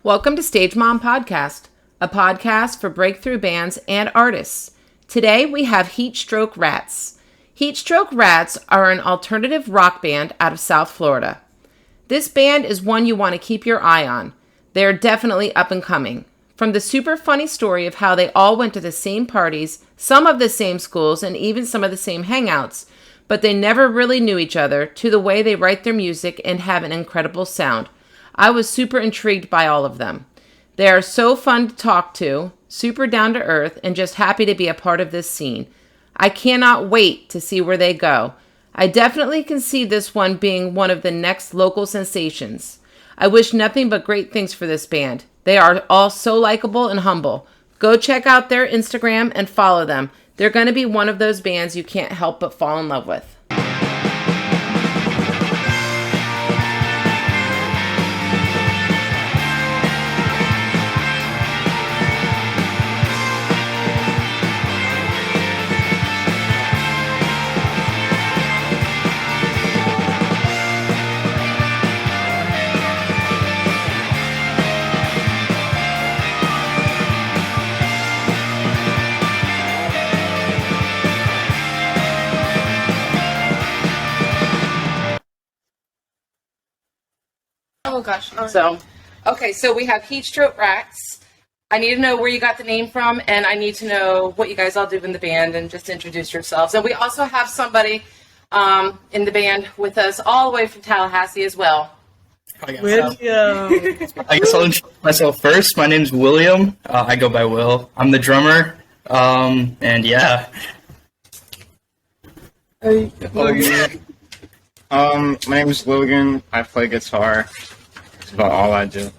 Welcome to Stage Mom Podcast, a podcast for breakthrough bands and artists. Today we have Heatstroke Rats. Heatstroke Rats are an alternative rock band out of South Florida. This band is one you want to keep your eye on. They are definitely up and coming. From the super funny story of how they all went to the same parties, some of the same schools, and even some of the same hangouts, but they never really knew each other, to the way they write their music and have an incredible sound. I was super intrigued by all of them. They are so fun to talk to, super down to earth, and just happy to be a part of this scene. I cannot wait to see where they go. I definitely can see this one being one of the next local sensations. I wish nothing but great things for this band. They are all so likable and humble. Go check out their Instagram and follow them. They're going to be one of those bands you can't help but fall in love with. Oh gosh. So we have Heatstroke Rats. I need to know where you got the name from, and I need to know what you guys all do in the band, and just introduce yourselves. And we also have somebody in the band with us all the way from Tallahassee as well. I guess I'll introduce myself first. My name's William. I go by Will. I'm the drummer. And yeah. My name is Logan. I play guitar. That's about all I do.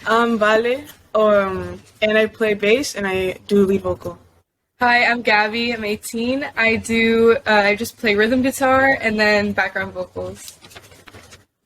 I'm Vale, and I play bass and I do lead vocal. Hi, I'm Gaby. I'm 18. I just play rhythm guitar and then background vocals.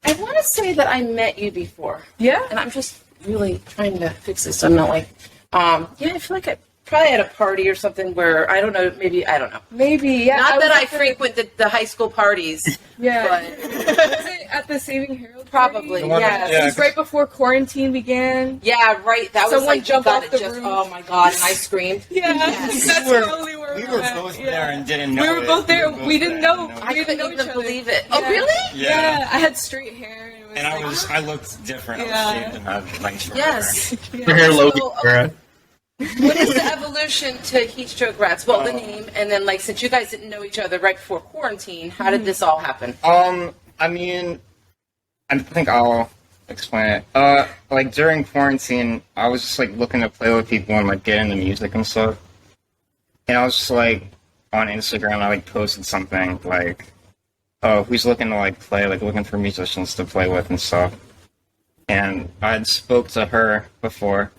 I want to say that I met you before. Yeah? And I'm just really trying to fix this. I'm not like, I feel like I probably at a party or something where, I don't know, I don't know. Maybe, yeah. Not that I frequent the high school parties. Yeah. But Was it at the Saving Herald? probably, party? yeah. It was right before quarantine began. Yeah, right. That was Someone like, jumped off the roof. Oh my God, and I screamed. Yeah, Yes. that's totally where We we were met. both Yeah. there and didn't know We were it. both there. both We didn't there, know. I We didn't couldn't know even each other. believe it. Yeah. Oh, really? Yeah, I had straight hair. And, it was And like, I looked different. Yeah. I was shaved and had like short Yes. We're here, Logan. So, what is the evolution to Heatstroke Rats? Well, the name, and then like since you guys didn't know each other right before quarantine, how did this all happen? I mean, I think I'll explain it. Like during quarantine, I was just like looking to play with people and like get into music and stuff. And I was just like on Instagram, I like posted something like, "Oh, who's looking to like play? Like looking for musicians to play with and stuff." And I had spoke to her before,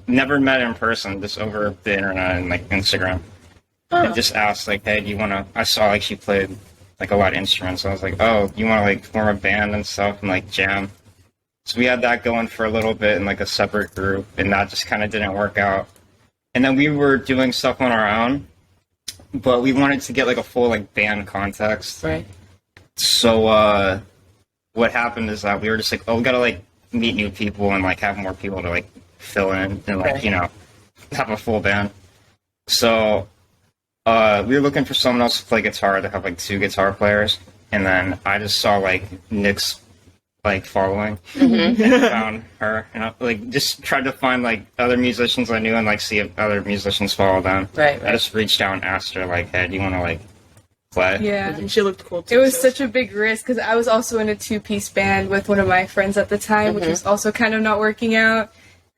never met in person, just over the internet and like Instagram. And just asked like, "Hey, do you want to?" I saw like she played like a lot of instruments. So I was like, "Oh, you want to like form a band and stuff and like jam?" So we had that going for a little bit in like a separate group, and that just kind of didn't work out. And then we were doing stuff on our own, but we wanted to get like a full like band context. Right. So what happened is that we were just like, "Oh, we gotta like meet new people and like have more people to like fill in and like have a full band." So we were looking for someone else to play guitar, to have like 2 guitar players, and then I just saw like Nick's like following and found her, and I like just tried to find like other musicians I knew and like see if other musicians follow them. Right. I just reached out and asked her like, "Hey, do you want to like play?" Yeah. And she looked cool too. It was so- such a big risk because I was also in a 2-piece band with one of my friends at the time, which was also kind of not working out.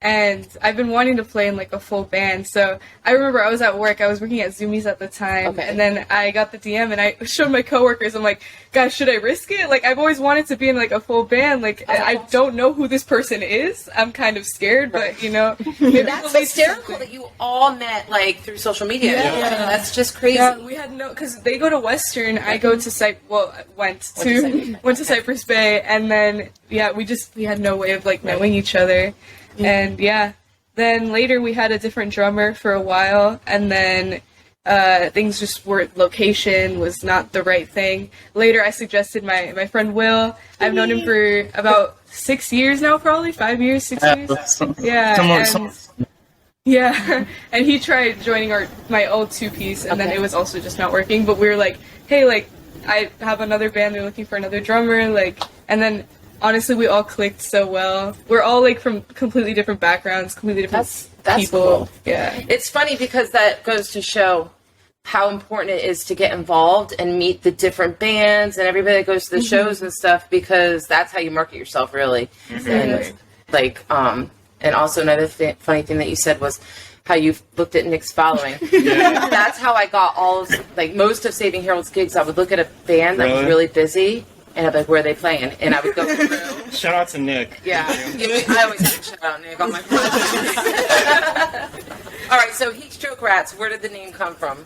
And I've been wanting to play in like a full band. So I remember I was at work. I was working at Zoomies at the time. Okay. And then I got the DM and I showed my coworkers. I'm like, guys, should I risk it? Like, I've always wanted to be in like a full band. Like, I don't know who this person is. I'm kind of scared, but you know. maybe That's they'll lead to hysterical something. that you all met like through social media. Yeah. That's just crazy. Yeah, we had no, because they go to Western. I go to went to Cypress Bay, and then we had no way of like knowing each other, and then later we had a different drummer for a while, and then things just weren't, location was not the right thing. Later I suggested my friend Will. I've known him for about 6 years now, probably 5 years, 6 years. Yeah, Someone, yeah, and he tried joining my old 2-piece, and then it was also just not working. But we were like, hey, like, I have another band. They're looking for another drummer, like, and then honestly, we all clicked so well. We're all like from completely different backgrounds, completely different That's people. cool. Yeah, It's funny because that goes to show how important it is to get involved and meet the different bands and everybody that goes to the shows and stuff, because that's how you market yourself, really. And like, and also another funny thing that you said was how you looked at Nick's following. That's how I got most of Saving Harold's gigs. I would look at a band that was really busy, and I'd be like, where are they playing? And I would go through. Shout out to Nick. Yeah. I always have to shout out Nick on my podcast. All right, so Heatstroke Rats, where did the name come from?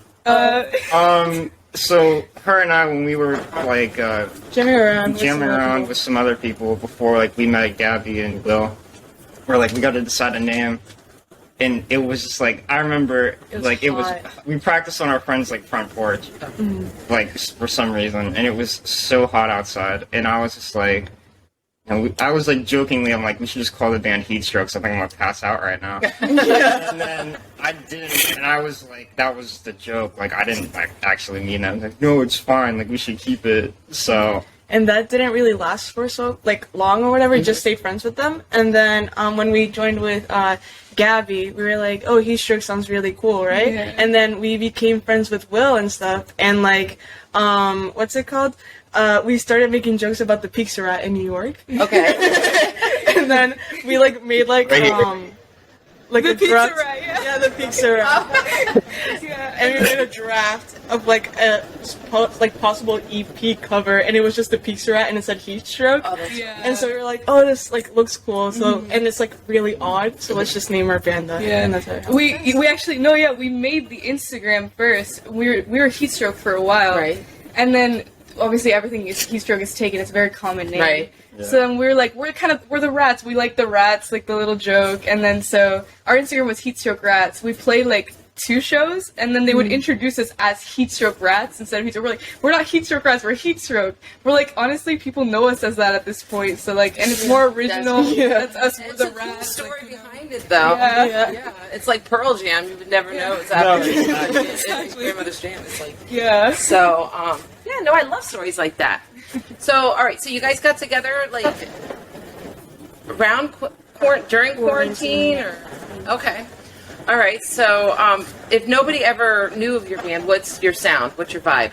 So her and I, when we were like Jamming around with some other people before, like we met Gaby and Will, we're like, we got to decide a name, and it was just like, I remember we practiced on our friend's like front porch, like for some reason, and it was so hot outside, and I was just like, I was like jokingly, I'm like, we should just call the band Heatstroke, so I think I'm gonna pass out right now. And then I didn't, and I was like, that was the joke. Like, I didn't like actually mean that. I was like, no, it's fine. Like, we should keep it. So. And that didn't really last for so like long or whatever. Just stayed friends with them. And then when we joined with Gaby, we were like, oh, Heatstroke sounds really cool, right? Yeah. And then we became friends with Will and stuff. And like, what's it called? We started making jokes about the Pizza Rat in New York. Okay. And then we like made like like the a Pizza draft. Rat, yeah. The Pizza Rat. yeah. And we made a draft of like a possible EP cover, and it was just the Pizza Rat, and it said Heatstroke. Oh, that's Yeah. And so we were like, oh, this like looks cool. So and it's like really odd. So let's just name our band that. Yeah, And that's how it we actually we made the Instagram first. We were Heatstroke for a while, Right. And then obviously everything Heatstroke is taken. It's a very common name, Right. So then we're like, we're the rats. We like the rats, like the little joke. And then so our Instagram was Heatstroke Rats. We played like 2 shows, and then they would introduce us as Heatstroke Rats instead of Heatstroke. We're like, we're not Heatstroke Rats, we're Heatstroke. We're like, honestly, people know us as that at this point. So like, and it's more original. That's us. We're It's the a cool rats. story like, behind it, though. Yeah. It's like Pearl Jam. You would never know it's happening. Exactly. It's Grandmother's Jam. It's like Yeah. so. I love stories like that. So, all right. So you guys got together like around during quarantine, or okay. All right. So, if nobody ever knew of your band, what's your sound? What's your vibe?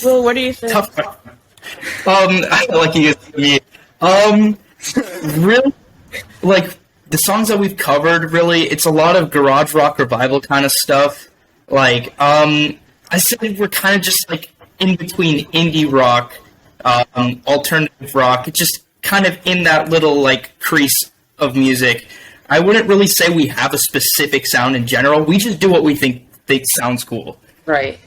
Will, what do you think? tough question. I feel like you guys really, like, the songs that we've covered, really, it's a lot of garage rock revival kind of stuff. Like, I said we're kind of just, like, in between indie rock, alternative rock, just kind of in that little, like, crease of music. I wouldn't really say we have a specific sound in general. We just do what we think sounds cool. Right.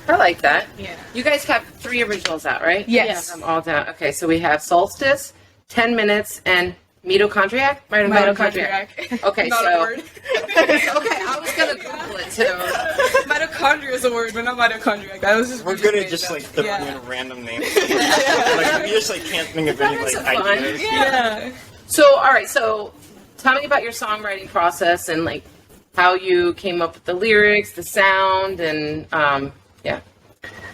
I like that. Yeah. You guys have 3 originals out, right? Yes. I'm all down. Okay, so we have Solstice, 10 Minutes, and Mitochondriac? Mitochondriac. Okay, Not so... a word. Okay, I was going to Google it, too. Mitochondria is a word, but not mitochondriac. That was just We're good at just like throwing in random names. Like, we just like can't think of any like fun. ideas. Yeah. So, all right, so tell me about your songwriting process and, like, how you came up with the lyrics, the sound, and, yeah.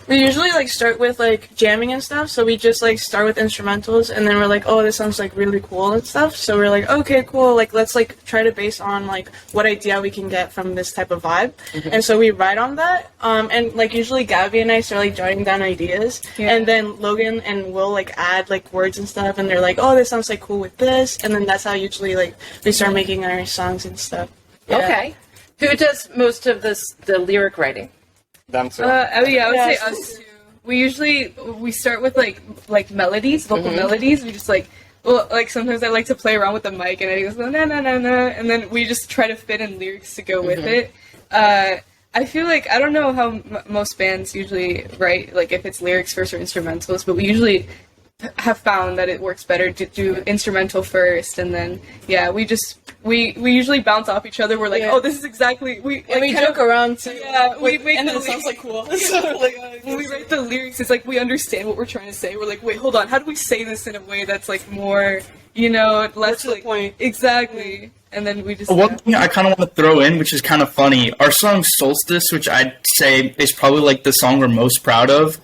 We usually like start with like jamming and stuff, so we just like start with instrumentals, and then we're like, oh, this sounds like really cool and stuff. So we're like, okay, cool. Like let's like try to base on like what idea we can get from this type of vibe, and so we write on that. And like usually Gaby and I start like jotting down ideas, and then Logan and Will like add like words and stuff, and they're like, oh, this sounds like cool with this, and then that's how usually like we start making our songs and stuff. Yeah. Okay. Who does most of the lyric writing? Them too. I would say us too. We start with like melodies, vocal melodies. We just like sometimes I like to play around with the mic and I goes na na na na, and then we just try to fit in lyrics to go with it. I feel like I don't know how most bands usually write, like if it's lyrics first or instrumentals, but we usually have found that it works better to do instrumental first, and then we we usually bounce off each other. We're like, oh, this is exactly we joke around too. Yeah, we make and then it sounds like cool. When we write the lyrics, it's like we understand what we're trying to say. We're like, wait, hold on, how do we say this in a way that's like more, less to the point? Exactly. And then we just One thing I kind of want to throw in, which is kind of funny, our song Solstice, which I'd say is probably like the song we're most proud of.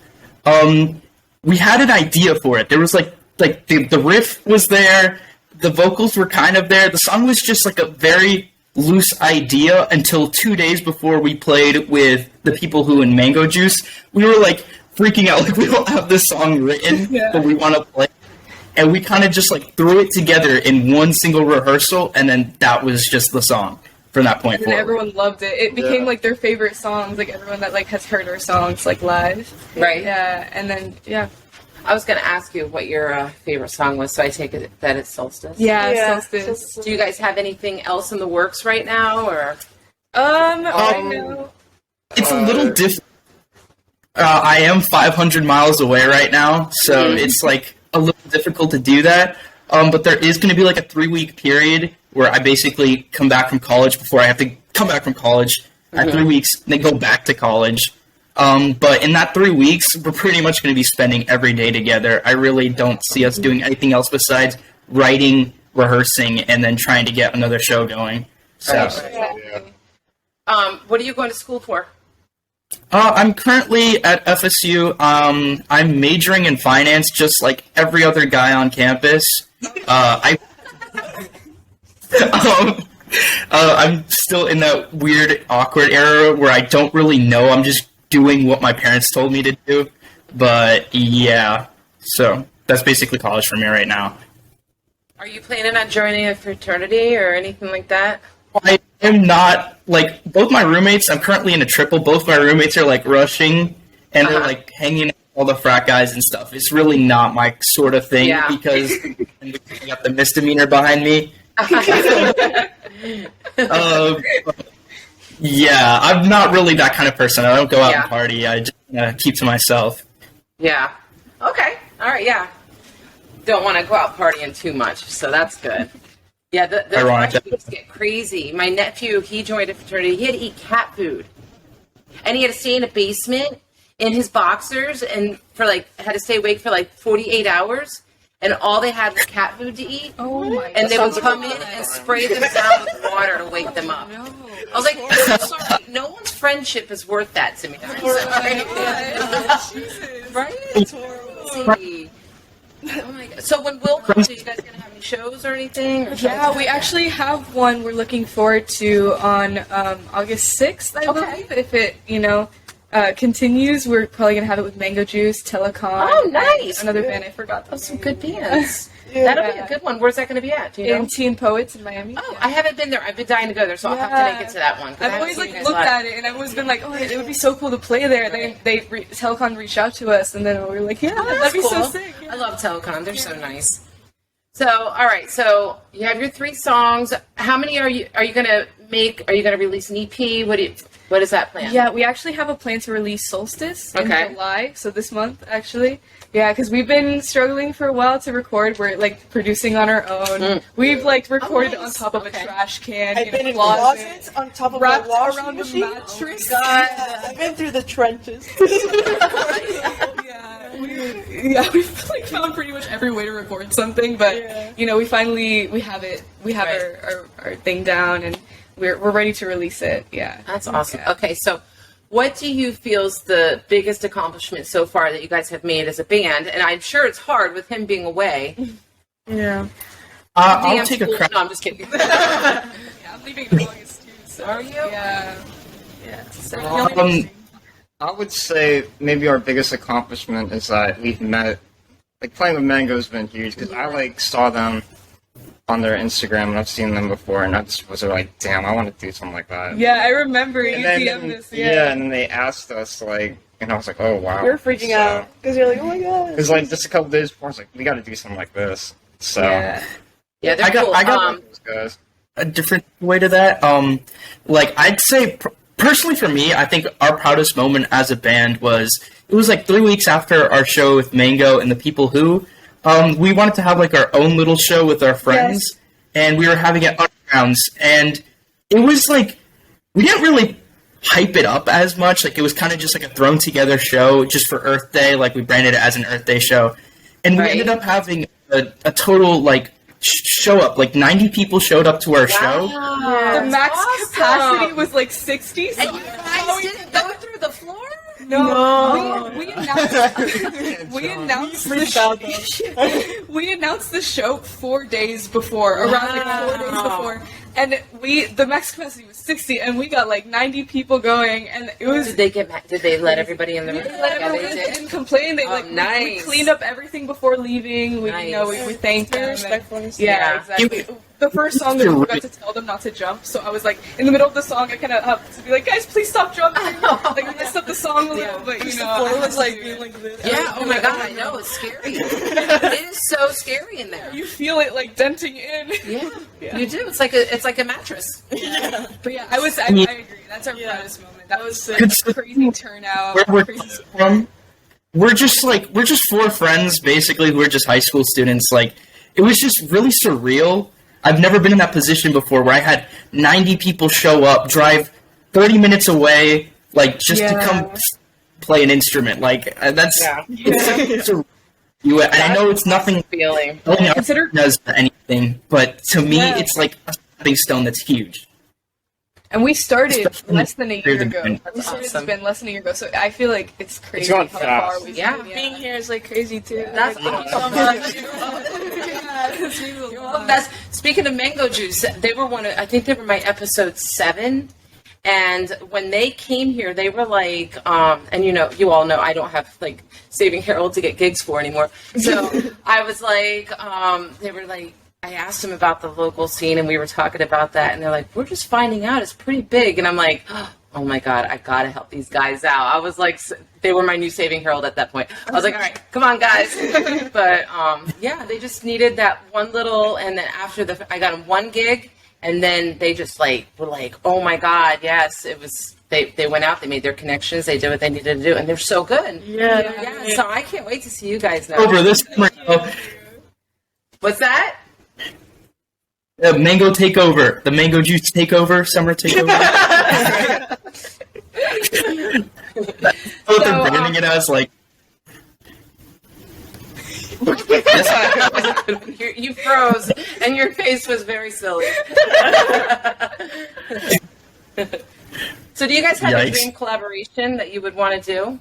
We had an idea for it. There was like the riff was there, the vocals were kind of there. The song was just like a very loose idea until 2 days before we played with the People Who in Mango Juice. We were like freaking out, like we don't have this song written, but we want to play. And we kind of just like threw it together in one single rehearsal, and then that was just the song from that point and forward. everyone loved it. It became like their favorite songs, like everyone that like has heard our songs like live. Right. Yeah, and then I was going to ask you what your favorite song was, so I take it that it's Solstice. Yeah, Solstice. Do you guys have anything else in the works right now, or? Right now. It's a little different. I am 500 miles away right now, so it's like a little difficult to do that. But there is going to be like a 3-week period where I basically come back from college before I have to come back from college. At 3 weeks, then go back to college. But in that 3 weeks, we're pretty much going to be spending every day together. I really don't see us doing anything else besides writing, rehearsing, and then trying to get another show going. So, What are you going to school for? I'm currently at FSU. I'm majoring in finance, just like every other guy on campus. I'm still in that weird, awkward era where I don't really know. I'm just doing what my parents told me to do. But yeah, so that's basically college for me right now. Are you planning on joining a fraternity or anything like that? I am not, like, both my roommates, I'm currently in a triple, both my roommates are, like, rushing, and they're, like, hanging out with all the frat guys and stuff. It's really not my sort of thing, because I got the misdemeanor behind me. Yeah, I'm not really that kind of person. I don't go out and party. I just keep to myself. Yeah. Okay. All right, yeah. Don't want to go out partying too much, so that's good. Yeah, the fraternity get crazy. My nephew, he joined a fraternity. He had to eat cat food. And he had to stay in a basement in his boxers and had to stay awake for 48 hours. And all they had was cat food to eat. Oh my! And they would come in and spray them down with water to wake them up. No. I was like, I'm sorry, no one's friendship is worth that to me. I'm sorry. Right? It's horrible. Oh my God. So when Will comes, are you guys going to have any shows or anything? Yeah, we actually have one we're looking forward to on August 6th, I believe. If it, continues, we're probably going to have it with Mango Juice, Telecom. Oh, nice. Another band I forgot. That's some good bands. That'll be a good one. Where's that going to be at? Do you know? In Teen Poets in Miami. Oh, I haven't been there. I've been dying to go there, so I'll have to make it to that one. I've always looked at it, and I've always been like, oh, it would be so cool to play there. Telecom reached out to us, and then we were like, that'd be so sick. Yeah. I love Telecom. They're so nice. So, all right. So you have your 3 songs. How many are you going to make? Are you going to release an EP? What is that plan? Yeah, we actually have a plan to release Solstice in July, so this month, actually. Yeah, because we've been struggling for a while to record. We're, producing on our own. We've, recorded on top of a trash can. I've been in closets on top of wrapped a washing around machine. the mattress. Oh, God. I've been through the trenches. We've found pretty much every way to record something, but, we have it. We have our thing down, and we're ready to release it. Yeah. That's awesome. Yeah. Okay, so what do you feel is the biggest accomplishment so far that you guys have made as a band? And I'm sure it's hard with him being away. Yeah. I'll take a crack. No, I'm just kidding. I'm leaving in August too. So. Are you? Yeah. Yeah. So, I would say maybe our biggest accomplishment is that we've met. Playing with Mango's been huge because I saw them on their Instagram, and I've seen them before, and I just was like, damn, I want to do something like that. Yeah, I remember you DM'd this. Yeah, and then they asked us, and I was like, oh, wow. We were freaking out, because you're like, oh my god. It was just a couple days before, I was like, we got to do something like this. So. Yeah, they're cool. I got a different way to that. I'd say, personally for me, I think our proudest moment as a band was 3 weeks after our show with Mango and the People Who. We wanted to have our own little show with our friends, and we were having it underground rounds, and it was like we didn't really hype it up as much. Like, it was kind of just like a thrown together show just for Earth Day. Like, we branded it as an Earth Day show, and we ended up having a total like show up. Like 90 people showed up to our show. The max capacity was like 60. So And you guys didn't go through the floor? no. We announced we announced the show 4 days before, around like 4 days before, and the max capacity was 60, and we got like 90 people going, and it was. Did they get mad? Did they let everybody in the room? Let everyone they did. didn't complain. They we nice. cleaned up everything before leaving. We we thanked them. Yeah, exactly. The first song that we forgot to tell them not to jump, so I was like in the middle of the song, I kind of have to be like, guys, please stop jumping. Like, we messed up the song a little, but you know, I was like being like this. Yeah. Oh my god, I know, it's scary. It is so scary in there. you feel it like denting in. Yeah, you do. It's like a mattress. But yeah, I agree. That's our proudest moment. That was a crazy turnout. Where we're from, we're just 4 friends basically who are just high school students. Like, it was just really surreal. I've never been in that position before where I had 90 people show up, drive 30 minutes away, like, just to come play an instrument. Like, it's surreal. And I know it's nothing feeling. Consider does anything, but to me, it's like a stepping stone that's huge. And we started less than a year than ago. Ben. It's been less than a year ago, so I feel like it's crazy going how fast. far we've Yeah. Being here is like crazy too. That's That's speaking of mango juice. They were I think they were my episode 7. And when they came here, they were like, and you all know I don't have like Saving Harold to get gigs for anymore. So I was like, they were like, I asked them about the local scene, and we were talking about that, and they're like, we're just finding out it's pretty big. And I'm like, oh my God, I gotta help these guys out. I was like, they were my new Saving Harold at that point. I was like, all right, come on, guys. But yeah, they just needed that one little, and then after I got them one gig. And then they just like were like, oh my God, yes, it was. They went out, they made their connections, they did what they needed to do, and they're so good. Yeah. So I can't wait to see you guys now. Over this summer, What's that? the mango takeover, the mango juice takeover, summer takeover. That's what they're branding it as, like. You froze, and your face was very silly. So, do you guys have a dream collaboration that you would want to do?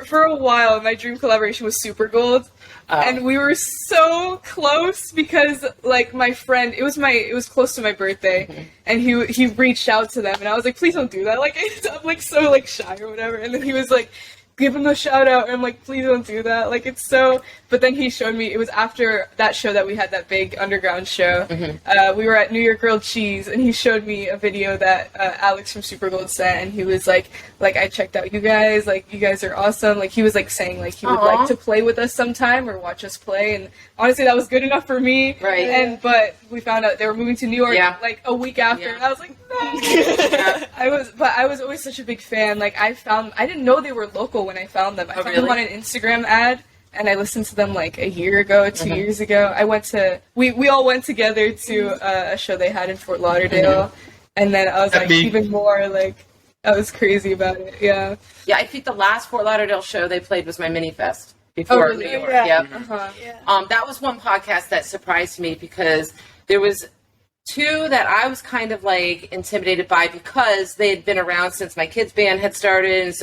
For a while, my dream collaboration was Super Gold, and we were so close because like my friend, it was close to my birthday, and he reached out to them, and I was like, please don't do that. Like, I'm like so like shy or whatever, and then he was like, give him a shout out, and I'm like, please don't do that. Like, it's so. But then he showed me. It was after that show that we had, that big underground show. We were at New York Grilled Cheese, and he showed me a video that Alex from Super Gold sent, and he was like I checked out you guys. Like, you guys are awesome. Like, he was like saying like he would like to play with us sometime or watch us play. And honestly, that was good enough for me. Right. But we found out they were moving to New York like a week after, and I was like, no. I was always such a big fan. Like, I didn't know they were local when I found them. I found them on an Instagram ad, and I listened to them like a year ago, 2 years ago. We all went together to a show they had in Fort Lauderdale, and then I was like even more like, I was crazy about it. Yeah, I think the last Fort Lauderdale show they played was my Mini Fest before New York. That was one podcast that surprised me because there was 2 that I was kind of like intimidated by because they had been around since my kids' band had started,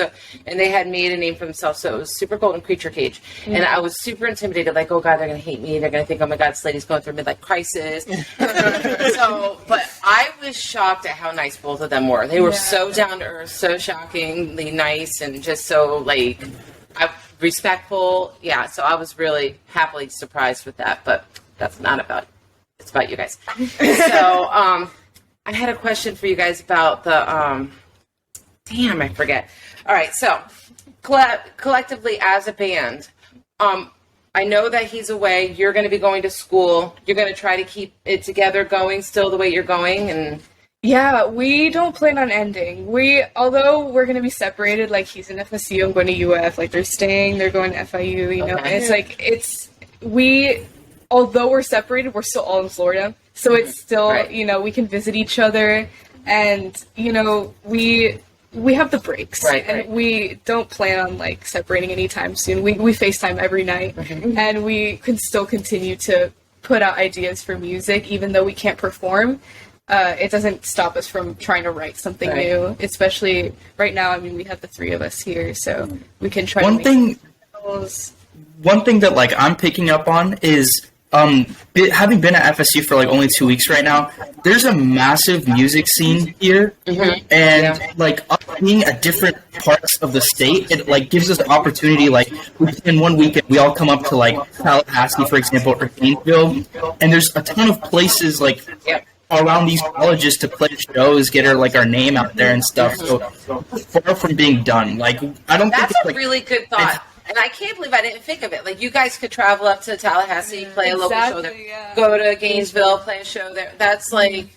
and they had made a name for themselves. So it was Super Gold and Creature Cage, and I was super intimidated. Like, oh God, they're gonna hate me. They're gonna think, oh my God, this lady's going through a midlife crisis. But I was shocked at how nice both of them were. They were so down to earth, so shockingly nice, and just so like respectful. Yeah, so I was really happily surprised with that. But that's not about it. It's about you guys. So, I had a question for you guys about the, I forget. All right, so, collectively as a band, I know that he's away. You're going to be going to school. You're going to try to keep it together going still the way you're going, and... Yeah, we don't plan on ending. Although we're going to be separated, like, he's in FSU, I'm going to UF, like, they're going to FIU, you know, and it's like, although we're separated, we're still all in Florida. So it's still, Right. you know, we can visit each other, and, you know, we have the breaks, Right, and right. we don't plan on, like, separating anytime soon. We FaceTime every night, and we can still continue to put out ideas for music, even though we can't perform. It doesn't stop us from trying to write something Right. new, especially right now. I mean, we have the three of us here, so we can try One to thing- make those. One thing that like I'm picking up on is having been at FSU for like only 2 weeks right now, there's a massive music scene here, and like us being at different parts of the state, it like gives us the opportunity. Like in one weekend, we all come up to like Tallahassee, for example, or Gainesville, and there's a ton of places like around these colleges to play shows, get our name out there and stuff. So far from being done. Like I don't think That's it's a like really good thought. And I can't believe I didn't think of it. Like, you guys could travel up to Tallahassee, play a local show there. Exactly, yeah. Go to Gainesville, play a show there. That's like,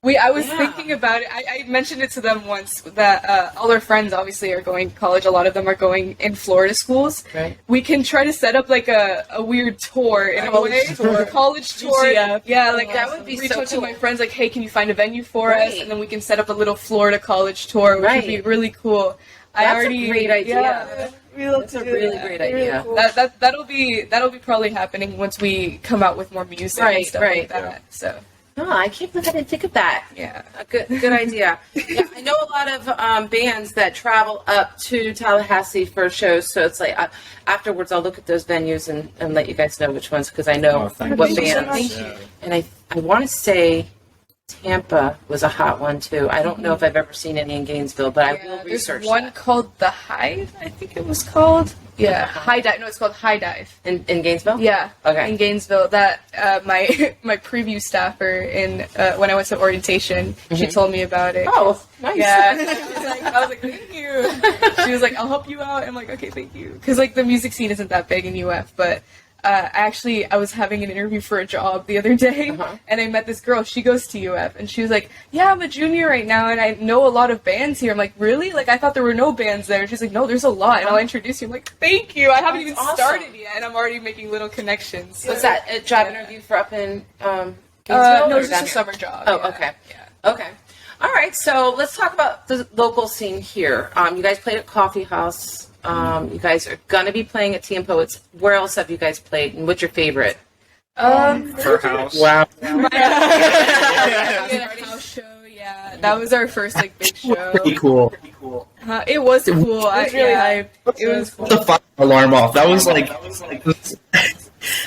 I was Yeah. thinking about it. I mentioned it to them once that all our friends obviously are going to college. A lot of them are going in Florida schools. Right. We can try to set up like a weird tour in a way. College tour. UCF. Yeah, like That would be reach so out to cool. my friends like, hey, can you find a venue for us? Right. And then we can set up a little Florida college tour, which would be Right. really cool. That's a great idea. Yeah. We love That's to a do really that. great They're really idea. cool. That'll be probably happening once we come out with more music Right, and stuff right. like that. So no, I can't believe I didn't think of that. yeah. A good idea. Yeah, I know a lot of bands that travel up to Tallahassee for shows, so it's like afterwards I'll look at those venues and let you guys know which ones, because I know thank what you so bands. much. Yeah. And I want to say Tampa was a hot one too. I don't know if I've ever seen any in Gainesville, but I will There's research one that. called The Hive, I think it was called. Yeah, High Dive. No, it's called High Dive. In Gainesville? Yeah. Okay. In Gainesville, that my my preview staffer in when I went to orientation, she told me about it. Oh, nice. Yeah. I was like, thank you. She was like, I'll help you out. I'm like, okay, thank you. Because like the music scene isn't that big in UF, but. I was having an interview for a job the other day, and I met this girl. She goes to UF, and she was like, "Yeah, I'm a junior right now, and I know a lot of bands here." I'm like, "Really? Like, I thought there were no bands there." She's like, "No, there's a lot," and I'll introduce you. I'm like, "Thank you. I haven't even awesome. started yet, and I'm already making little connections." Was that a job interview for up in Gainesville? No, or it's down just a here? summer job. Oh, yeah. okay. Yeah. Okay. All right, so let's talk about the local scene here. You guys played at Coffee House. You guys are going to be playing at Tea and Poets. Where else have you guys played, and what's your favorite? Her house. wow. Yeah, house show. Yeah, that was our first like big show. Pretty cool. It was cool. It was really hype. It was cool. The fire alarm off. That was like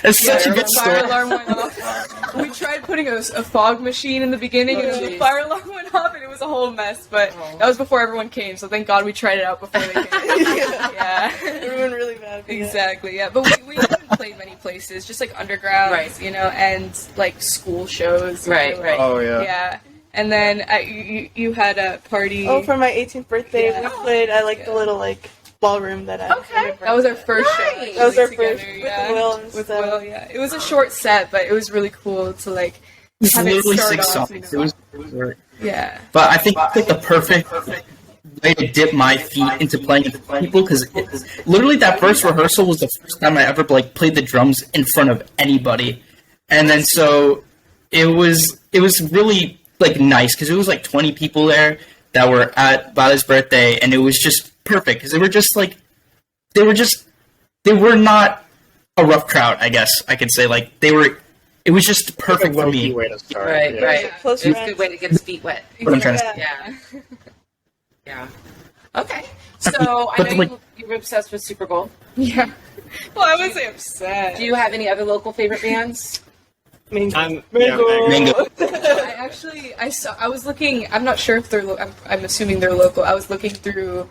it's such a good Fire story. alarm went off. We tried putting a fog machine in the beginning, and the fire alarm went off, and it was a whole mess. But that was before everyone came, so thank God we tried it out before they came. Yeah, Everyone really bad. exactly. Yeah, but we haven't played many places, just like underground, Right. you know, and like school shows. Right, right. Oh yeah. Yeah, and then you had a party. Oh, for my 18th birthday, Yeah. we played. I like the little like ballroom that I. Okay. That was our first show. Nice. That was our together, first with yeah. Will and With stuff. Will, yeah. It was a short set, but it was really cool to like It's have it literally start 6 off, songs. you know. It was Yeah. but I think it's like the perfect way to dip my feet into playing with people, because literally that first rehearsal was the first time I ever like played the drums in front of anybody, and then so it was really like nice because it was like 20 people there that were at Bala's birthday, and it was just perfect because they were not a rough crowd, I guess I could say. Like it was just perfect for me. Way to start. Right, yeah. right. Close It was a friends. good way to get his feet wet. What I'm trying to say. Yeah. Yeah. Yeah. Okay. So I But, know like- you were obsessed with Super Bowl. Yeah. Well, I wasn't upset. Do you have any other local favorite bands? Mango. I'm Mango. I was looking. I'm not sure if they're. I'm assuming they're local. I was looking through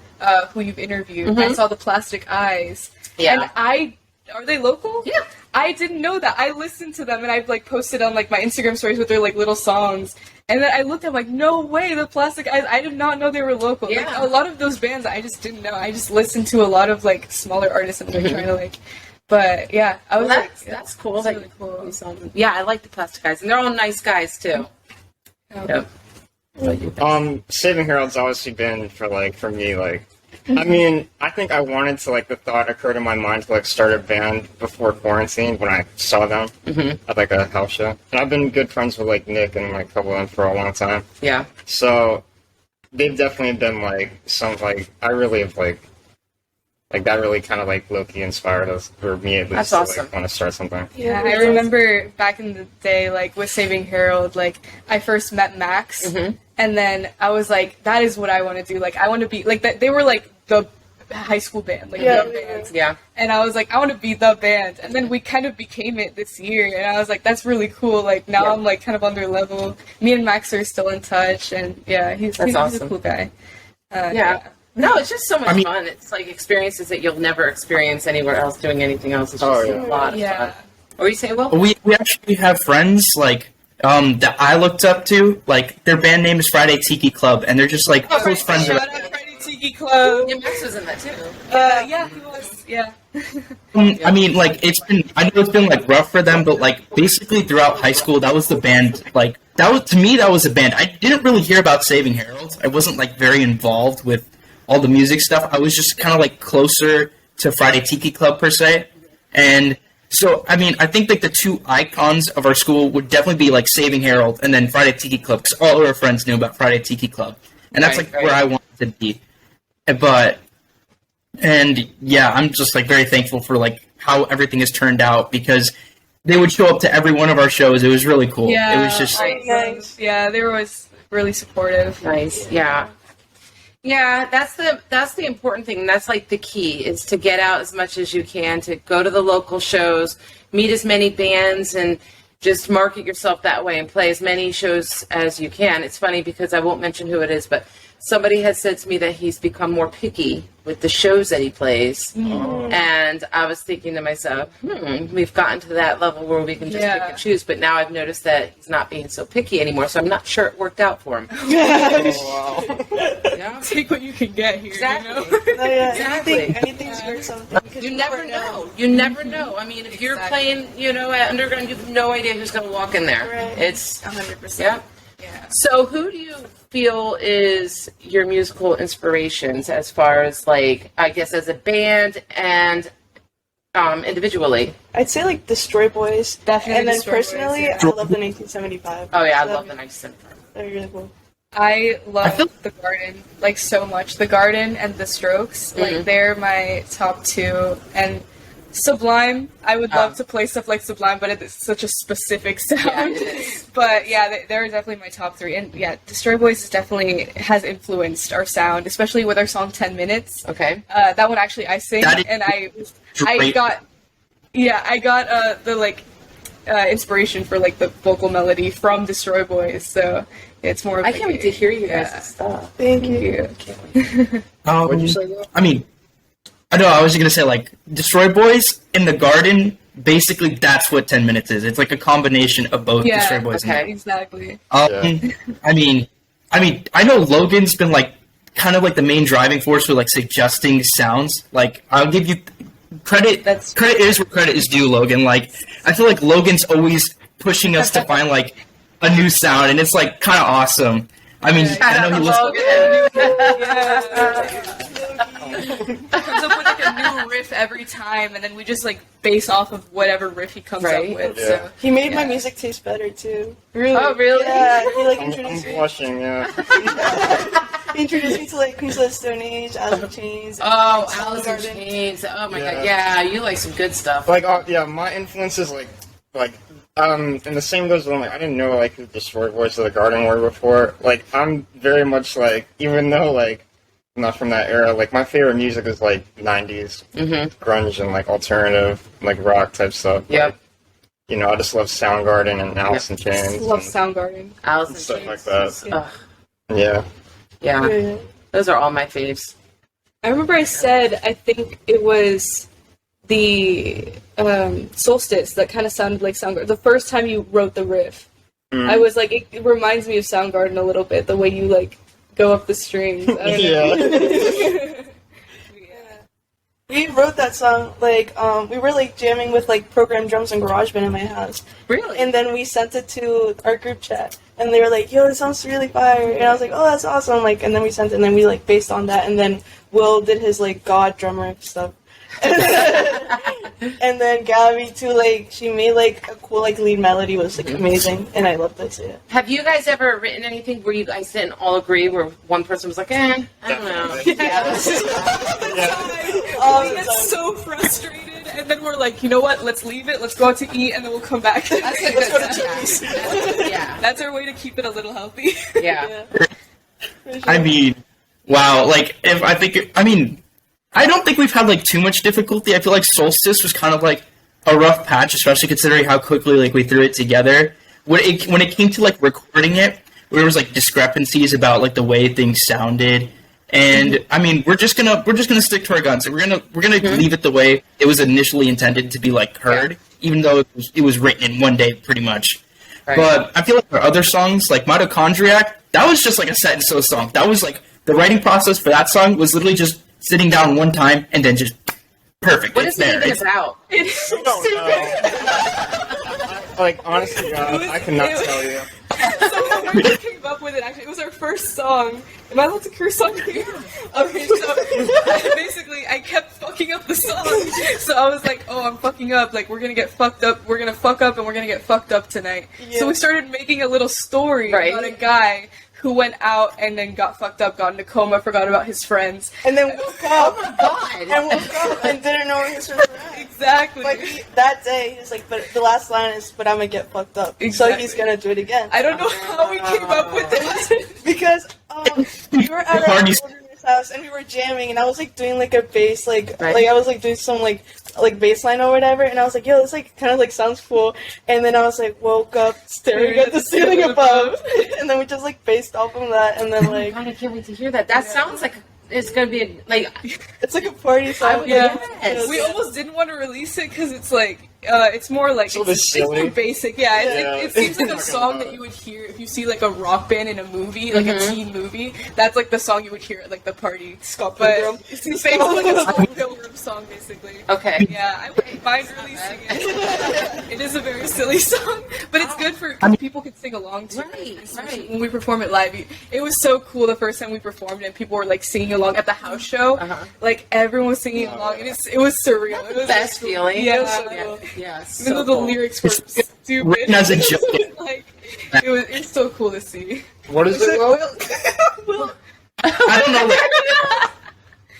who you've interviewed. I saw the Plastic Eyes. Yeah. And are they local? Yeah. I didn't know that. I listened to them and I've like posted on like my Instagram stories with their like little songs. And then I looked, I'm like, no way, the Plastic Eyes. I did not know they were local. Like, Yeah. a lot of those bands I just didn't know. I just listened to a lot of like smaller artists and they're trying to like. But yeah, I was like, That's cool. That's that really cool. you saw them. Yeah, I like the Plastic Guys, and they're all nice guys too. Yep. Saving Harold's obviously been for me like I mean, I think I wanted to, like, the thought occurred in my mind to, like, start a band before quarantine when I saw them at, like, a house show. And I've been good friends with, like, Nick and, like, a couple of them for a long time. Yeah. So, they've definitely been, like, some, like, I really have, like, that really kind of, like, low-key inspired us, or me at least, That's to, awesome. like, want to start something. Yeah, I remember back in the day, like, with Saving Harold, like, I first met Max, and then I was like, that is what I want to do. Like, I want to be, like, that. They were, like, the high school band, like, the band. Yeah. And I was like, I want to be the band. And then we kind of became it this year, and I was like, that's really cool. Like, now I'm, like, kind of on their level. Me and Max are still in touch, and, yeah, he's awesome. a cool guy. Yeah. No, it's just so much fun. It's like experiences that you'll never experience anywhere else doing anything else. It's just a lot of fun. What were you saying, Will? We actually have friends, like, that I looked up to. Like, their band name is Friday Tiki Club, and they're just, like, close friends. Shout out Friday Tiki Club. Yeah, Max was in that too. Yeah, he was. Yeah. I mean, like, I know it's been, like, rough for them, but, like, basically throughout high school, that was the band, like, to me, that was a band. I didn't really hear about Saving Harold. I wasn't, like, very involved with all the music stuff. I was just kind of, like, closer to Friday Tiki Club, per se. And so, I mean, I think, like, the two icons of our school would definitely be, like, Saving Harold and then Friday Tiki Club, because all of our friends knew about Friday Tiki Club. And that's, where I wanted to be. And yeah, I'm just, like, very thankful for, like, how everything has turned out, because they would show up to every one of our shows. It was really cool. Yeah, It was just... Nice. Yeah, they were always really supportive. Nice. Yeah. Yeah, that's the important thing. That's like the key, is to get out as much as you can, to go to the local shows, meet as many bands, and just market yourself that way and play as many shows as you can. It's funny because I won't mention who it is, but somebody has said to me that he's become more picky with the shows that he plays. And I was thinking to myself, we've gotten to that level where we can just pick and choose. But now I've noticed that he's not being so picky anymore, so I'm not sure it worked out for him. Yeah. Take what you can get here. Exactly. You know? Oh, yeah. Exactly. Anything's worth something. You never know. You never know. I mean, if you're playing, at Underground, you have no idea who's going to walk in there. Right. It's 100%. Yeah. Yeah. So who do you feel is your musical inspirations, as far as, like, I guess, as a band and individually? I'd say, like, Destroy Boys. Definitely And then Destroy Boys, personally, yeah. I love the 1975. Oh yeah, I So love the 97. That'd be really cool. I love The Garden, like, so much. The Garden and The Strokes, like, they're my top two. And Sublime, I would love to play stuff like Sublime, but it's such a specific sound. Yeah, it is. But yeah, they're definitely my top three. And yeah, Destroy Boys definitely has influenced our sound, especially with our song 10 Minutes. Okay. That one actually I sing, That is and I great. got the, like, inspiration for, like, the vocal melody from Destroy Boys, so it's more of I like can't wait to hear you guys' yeah. stuff. Thank you. What'd you say, Will? I mean, I know, I was just going to say, like, Destroy Boys in the Garden, basically that's what 10 Minutes is. It's like a combination of both Yeah, Destroy Boys okay. and exactly. I mean, I know Logan's been, like, kind of like the main driving force for, like, suggesting sounds. Like, I'll give you credit. Credit is where credit is due, Logan. Like, I feel like Logan's always pushing us to find, like, a new sound, and it's, like, kind of awesome. I mean, I know he listens. Comes up with, like, a new riff every time, and then we just, like, base off of whatever riff he comes Right. up with. Yeah. So He made my music taste better, too. Really? Oh, really? Yeah, he, like, I'm introduced me. blushing, yeah. He introduced me to, like, Queens of the Stone Age, Alice in Chains. Oh, and Alice in Soundgarden. Chains. Oh my Yeah. god. Yeah, you like some good stuff. Like, my influences, and the same goes with, like, I didn't know, like, who the Destroy Boys of the Garden were before. Like, I'm very much, like, even though, like, I'm not from that era, like, my favorite music is, like, 90s grunge and, like, alternative, like, rock type stuff. Yep. Like, I just love Soundgarden and Alice in Chains. love and Soundgarden. Alice in stuff Chains. like that. Ugh, Yeah. yeah. Yeah. Those are all my faves. I remember I said, I think it was the Solstice that kind of sounded like Soundgarden. The first time you wrote the riff, I was like, it reminds me of Soundgarden a little bit, the way you, like, go up the strings. I don't know. Yeah. We wrote that song, like, we were, like, jamming with, like, programmed drums and GarageBand in my house. Really? And then we sent it to our group chat. And they were like, yo, this sounds really fire. And I was like, oh, that's awesome. Like, and then we sent it, and then we, like, based on that. And then Will did his, like, God drummer stuff. And then Gaby, too, like, she made, like, a cool, like, lead melody. Was, like, amazing. And I loved it, yeah. Have you guys ever written anything where you guys didn't all agree, where one person was like, I don't know. We get so frustrated, and then we're like, you know what? Let's leave it. Let's go out to eat, and then we'll come back. That's a good yeah. That's our way to keep it a little healthy. Yeah. Sure. I mean, wow, like, I don't think we've had, like, too much difficulty. I feel like Solstice was kind of, like, a rough patch, especially considering how quickly, like, we threw it together. When it came to, like, recording it, there was, like, discrepancies about, like, the way things sounded. And, I mean, we're just gonna stick to our guns. We're gonna leave it the way it was initially intended to be, like, heard, even though it was written in one day, pretty much. Right. But I feel like our other songs, like Mitochondriac, that was just, like, a set and sew song. That was, like, the writing process for that song was literally just sitting down one time and then just perfect. What is it even about? It's so stupid. Like, honestly, God, I cannot tell you. So when we came up with it, actually, it was our first song. Am I allowed to curse on here? Okay, so basically, I kept fucking up the song. So I was like, oh, I'm fucking up. Like, we're gonna get fucked up. We're gonna fuck up, and we're gonna get fucked up tonight. Yeah. So we started making a little story about a guy who went out and then got fucked up, got in a coma, forgot about his friends. And then woke up. Oh my god! And woke up and didn't know where his friends were at. Exactly. But that day, he was like, but the last line is, but I'm gonna get fucked up. Exactly. So he's gonna do it again. I don't know how we came up with this. Because we were at our wilderness house and we were jamming and I was like doing like a bass, like I was like doing some like bass line or whatever, and I was like, yo, this like kind of like sounds cool. And then I was like, woke up staring at the ceiling above. And then we just like based off of that, and then like I can't wait to hear that. That sounds like it's gonna be like it's like a party song. Yes. We almost didn't want to release it because it's like it's more like it's more basic. Yeah, it seems like a song that you would hear if you see like a rock band in a movie, like a teen movie. That's like the song you would hear at like the party. Scott But Pilgrim. it's basically like a Scott Pilgrim song, basically. Okay. Yeah, I wouldn't mind releasing it. It is a very silly song, but it's good for people can sing along to it. Right. When we perform it live, it was so cool the first time we performed and people were like singing along at the house show. Like everyone was singing along, and it was surreal. It was Best feeling. Yeah. Yes. Even though the lyrics were stupid. Written as a joke. Like, it's so cool to see. What is it? I don't know.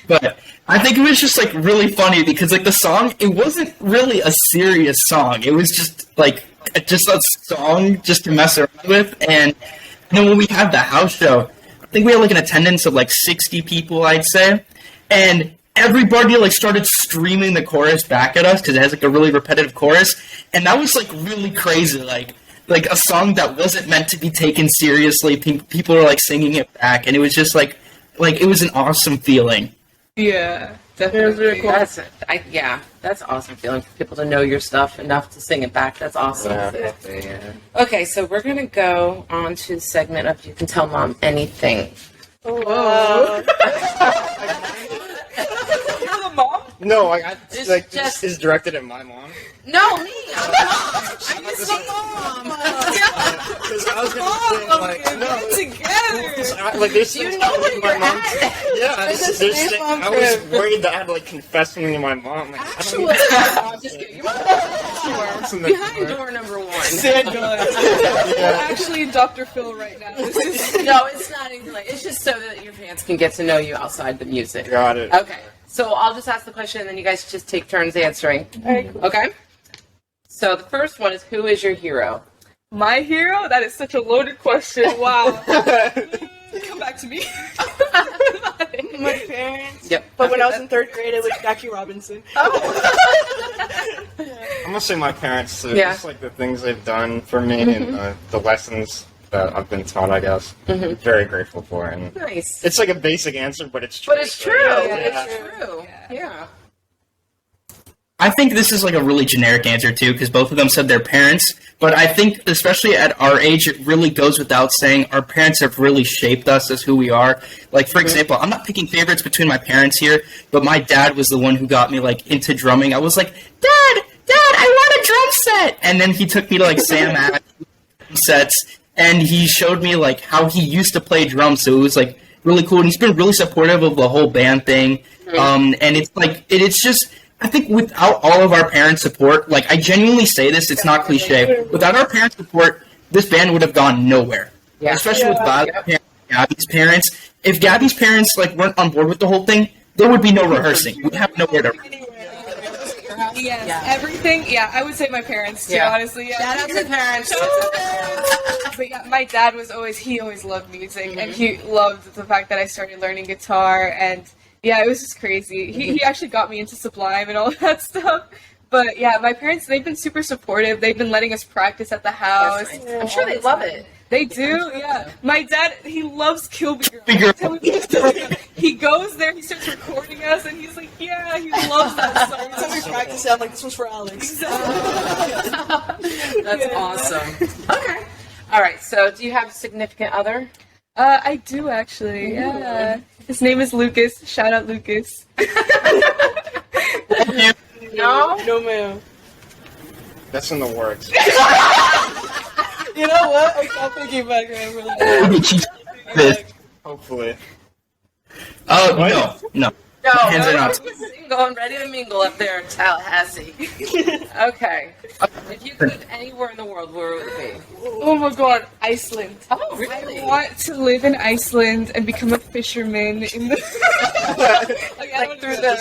But I think it was just like really funny because like the song, it wasn't really a serious song. It was just like just a song just to mess around with. And then when we had the house show, I think we had like an attendance of like 60 people, I'd say, and everybody like started screaming the chorus back at us because it has like a really repetitive chorus, and that was like really crazy. Like a song that wasn't meant to be taken seriously. People were like singing it back, and it was just like it was an awesome feeling. Yeah, definitely. It was really cool. That's awesome feeling for people to know your stuff enough to sing it back. That's awesome. Yeah. Okay, so we're gonna go on to the segment of You Can Tell Mom Anything. Whoa. You're the mom? No, It's like just- this is directed at my mom. No, me. I'm just a mom. Because I was gonna say like no, Together. like there's You things know I where with my you're mom. at. Yeah, It's there's a things- mom I was trip. worried that I had to like confess something to my mom. Like, Actually, I'm just kidding. You're behind door number one. Actually, Dr. Phil right now. This is No, it's not anything like. It's just so that your fans can get to know you outside the music. Got it. Okay, so I'll just ask the question, and then you guys just take turns answering. Alright, cool. Okay. So the first one is, who is your hero? my hero? That is such a loaded question. Wow. Come back to me. My parents. Yep. But when I was in 3rd grade, it was Jackie Robinson. I'm gonna say my parents too. Yeah. Just like the things they've done for me and the lessons that I've been taught, I guess. I'm very grateful for, and Nice. it's like a basic answer, but it's true. But it's true. So, It's true. Yeah. I think this is like a really generic answer too, because both of them said their parents. But I think, especially at our age, it really goes without saying our parents have really shaped us as who we are. Like, for example, I'm not picking favorites between my parents here, but my dad was the one who got me like into drumming. I was like, Dad, I want a drum set, and then he took me to like Sam Ash sets, and he showed me like how he used to play drums. So it was like really cool, and he's been really supportive of the whole band thing. And it's like it's just. I think without all of our parents' support, like I genuinely say this, it's not cliche. Without our parents' support, this band would have gone nowhere. Yeah. Especially with Gaby's parents. If Gaby's parents like weren't on board with the whole thing, there would be no rehearsing. We'd have nowhere to. Yes, everything. Yeah, I would say my parents too. Honestly, yeah. Shout out to parents. But yeah, my dad was always loved music, and he loved the fact that I started learning guitar and. Yeah, it was just crazy. He actually got me into Sublime and all that stuff. But yeah, my parents, they've been super supportive. They've been letting us practice at the house. I'm sure they love it. They do, yeah. My dad, he loves Kilby Girl. He goes there, he starts recording us, and he's like, yeah, he loves that song. Every time we practice it, I'm like, this was for Alex. That's awesome. Okay. All right, so do you have a significant other? I do, actually, yeah. His name is Lucas. Shout out, Lucas. No? No, ma'am. That's in the works. You know what? I'm not thinking back. Hopefully. Oh, no. No, Hands are not. Single and ready to mingle up there in Tallahassee. Okay. If you could live anywhere in the world, where would it be? Oh my god, Iceland. Oh, really? I want to live in Iceland and become a fisherman in the... I don't want to do that.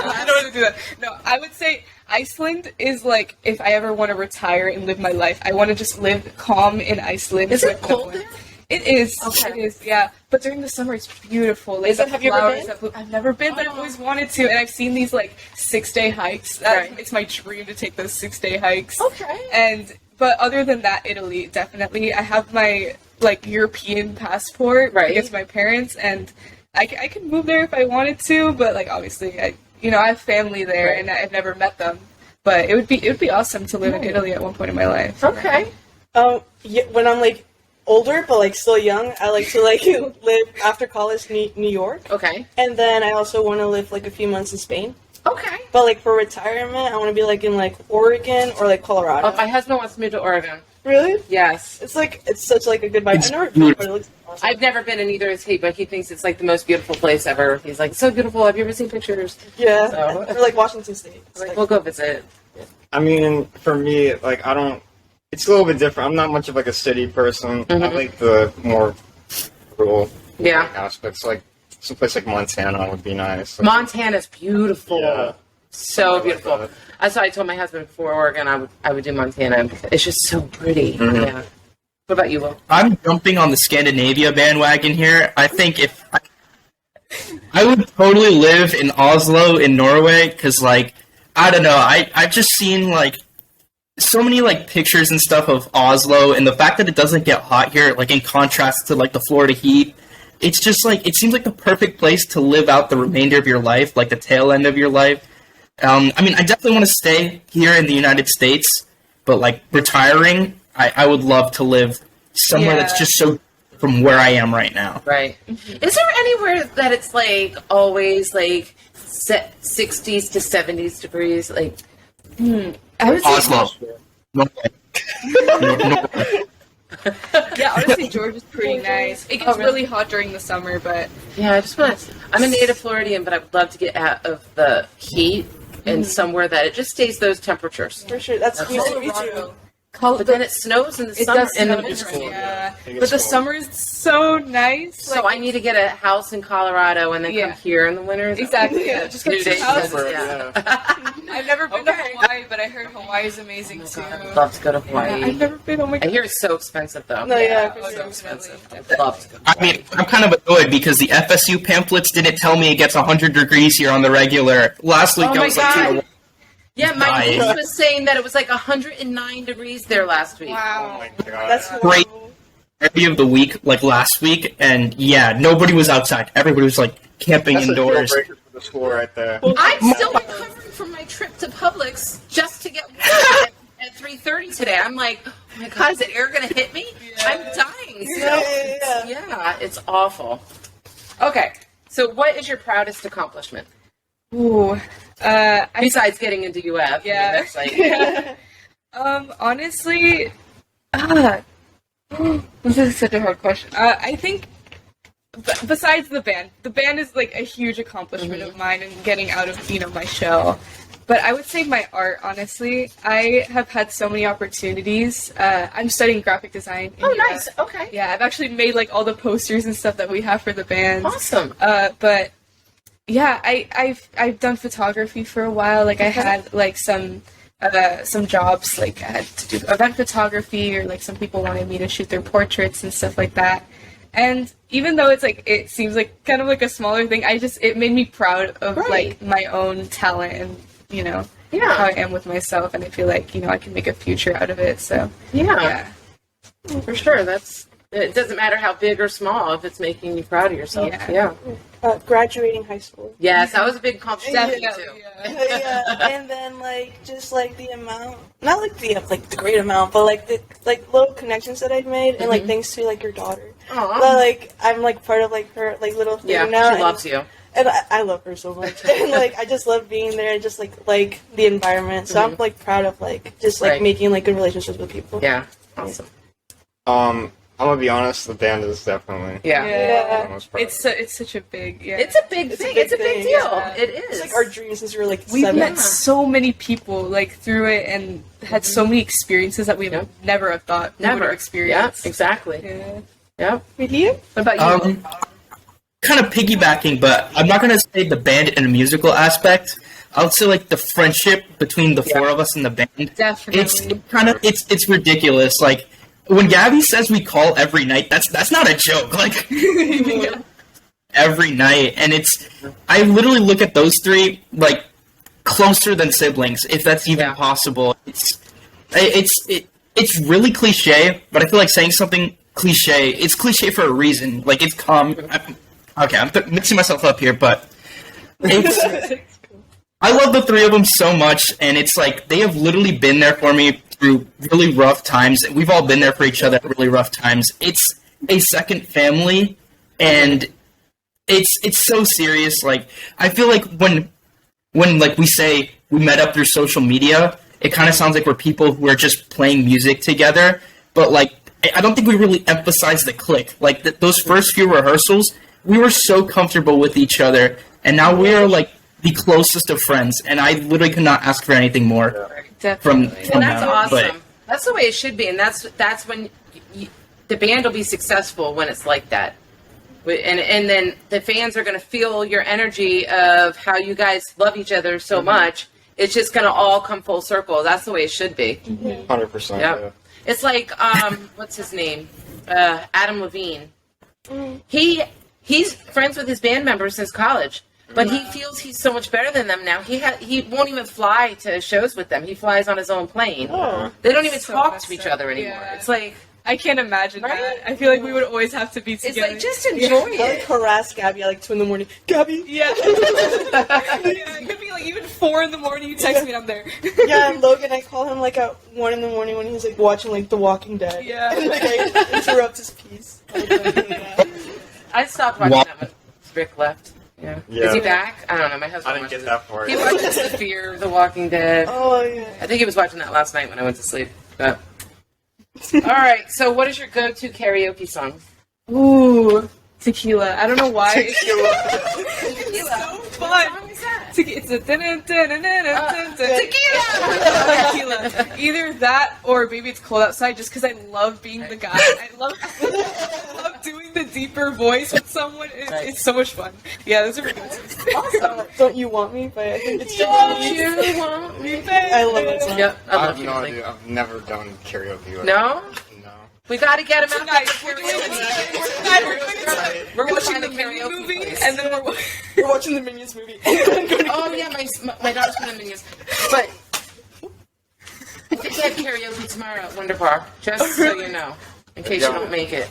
I don't want to do that. No, I would say Iceland is like, if I ever want to retire and live my life, I want to just live calm in Iceland. Is it cold there? It is. Okay. It is, yeah. But during the summer, it's beautiful. Like, Have you ever been? I've never been, but I've always wanted to. And I've seen these, like, 6-day hikes. It's my dream to take those 6-day hikes. Okay. But other than that, Italy, definitely. I have my, like, European passport. Right. Because my parents, and I can move there if I wanted to, but, like, obviously, I have family there, and I've never met them. But it would be awesome to live in Italy at one point in my life. Okay. Yeah, when I'm, like, older but like still young, I like to like live after college New York. Okay. And then I also want to live like a few months in Spain. Okay. But like for retirement, I want to be like in like Oregon or like Colorado. Oh, my husband wants to move to Oregon. Really? Yes. It's such like a good vibe. I've never been, but it looks awesome. I've never been, and neither is he, but he thinks it's like the most beautiful place ever. He's like, so beautiful. Have you ever seen pictures? Yeah. So. Or like Washington State. Like, we'll go visit. I mean, for me, like, it's a little bit different. I'm not much of like a city person. I like the more rural aspects. Like someplace like Montana would be nice. Like, Montana's beautiful. Yeah. So beautiful. That's why I told my husband before Oregon I would do Montana. It's just so pretty. Yeah. What about you, Will? I'm jumping on the Scandinavia bandwagon here. I think if I would totally live in Oslo in Norway, because like I don't know, I've just seen like so many like pictures and stuff of Oslo, and the fact that it doesn't get hot here, like in contrast to like the Florida heat, it's just like it seems like the perfect place to live out the remainder of your life, like the tail end of your life. I mean, I definitely want to stay here in the United States, but like retiring, I would love to live somewhere that's just so from where I am right now. Right. Is there anywhere that it's like always like 60s to 70s degrees? Like, I would say Oslo. yeah, honestly, Georgia's pretty nice. It gets really hot during the summer, but yeah, I just want to. I'm a native Floridian, but I would love to get out of the heat and somewhere that it just stays those temperatures. For sure, that's me too. But then it snows in the summer. In the winter, yeah. But the summer is so nice. So I need to get a house in Colorado and then come here in the winter. Exactly. Yeah. Just get a house. Yeah. I've never been to Hawaii, but I heard Hawaii is amazing too. I'd love to go to Hawaii. Yeah, I've never been. Oh my god. I hear it's so expensive though. No, yeah, so expensive. I'd love to go. I mean, I'm kind of annoyed because the FSU pamphlets didn't tell me it gets 100 degrees here on the regular. Last week I was like, yeah, my niece was saying that it was like 109 degrees there last week. Wow. Oh my god. That's great review of the week, like last week, and yeah, nobody was outside. Everybody was like camping That's indoors. a deal breaker for the school right there. I'm still recovering from my trip to Publix just to get water at 3:30 today. I'm like, oh my God, is the air going to hit me? Yeah. I'm dying. Yeah, it's awful. Okay, so what is your proudest accomplishment? Ooh. Besides getting into UF. Yeah. I mean, that's like, honestly, this is such a hard question. I think, besides the band is like a huge accomplishment of mine and getting out of, my shell. But I would say my art, honestly. I have had so many opportunities. I'm studying graphic design. Oh, nice. Okay. Yeah, I've actually made like all the posters and stuff that we have for the band. Awesome. But yeah, I've done photography for a while. Like I had like some jobs, like I had to do event photography, or like some people wanted me to shoot their portraits and stuff like that. And even though it seems like kind of like a smaller thing, it made me proud of like my own talent and how I am with myself, and I feel like I can make a future out of it. So yeah. For sure. It doesn't matter how big or small if it's making you proud of yourself. Yeah. Graduating high school. Yes, that was a big accomplishment too. Yeah, and then just the amount, not the great amount, but the little connections that I've made, and thanks to your daughter. Aww. But I'm part of her little thing now. She loves you. And I love her so much. And I just love being there and just like the environment. So I'm proud of making good relationships with people. Yeah. Awesome. I'm gonna be honest, the band is definitely It's such a big It's a big thing. It's a big deal. Yeah. It is. It's our dreams since we were we've met so many people through it and had so many experiences that we never have thought we would have experienced. Yeah, exactly. Yeah. Yep. With you? What about you? Kind of piggybacking, but I'm not gonna say the band in a musical aspect. I would say the friendship between the four of us in the band. Definitely. It's ridiculous. When Gaby says we call every night, that's not a joke. Every night, and I literally look at those three closer than siblings, if that's even possible. It's really cliche, but I feel like saying something cliche. It's cliche for a reason. It's common. Okay, I'm mixing myself up here, but I love the three of them so much, and it's they have literally been there for me through really rough times. We've all been there for each other at really rough times. It's a second family, and it's so serious. I feel when we say we met up through social media, it kind of sounds like we're people who are just playing music together, but I don't think we really emphasize the click. Those first few rehearsals, we were so comfortable with each other, and now we are the closest of friends, and I literally could not ask for anything more from That's them. awesome. But That's the way it should be, and that's when the band will be successful, when it's like that. And then the fans are going to feel your energy of how you guys love each other so much. It's just going to all come full circle. That's the way it should be. 100%. Yeah. It's what's his name? Adam Levine. He's friends with his band members since college, but he feels he's so much better than them now. He won't even fly to shows with them. He flies on his own plane. Oh. They don't even talk to each other anymore. Yeah. It's I can't imagine that. I feel like we would always have to be together. It's just enjoy I it. harass Gaby at 2 a.m. Gaby? Yeah. It could be even 4 a.m. You text me and I'm there. Yeah, and Logan, I call him at 1 a.m. when he's watching The Walking Dead. Yeah. And I interrupt his piece. I stopped watching that when Rick left. Yeah. Yeah. Is he back? I don't know. My husband I didn't get watches that far. He watches The Fear of the Walking Dead. Oh, yeah. I think he was watching that last night when I went to sleep. But all right. So, what is your go-to karaoke song? Ooh, tequila. I don't know why. Tequila. It's so What fun. song is that? It's a tequila. Either that or Baby It's Cold Outside, just because I love being the guy. I love doing the deeper voice with someone. It's so much fun. Yeah, those are really good. Awesome. Don't You Want Me? But I think it's Don't you want me, baby? I love that song. Yep, I I love have you. no Like, idea. I've never done karaoke. With no? No. We got to get him out Tonight, there. we're watching the Find a Minions karaoke movie, place. and then We're watching the Minions movie. Oh yeah, my daughter's going to Minions. But I think they have karaoke tomorrow at Wonder Bar, just so you know, in case you don't make it.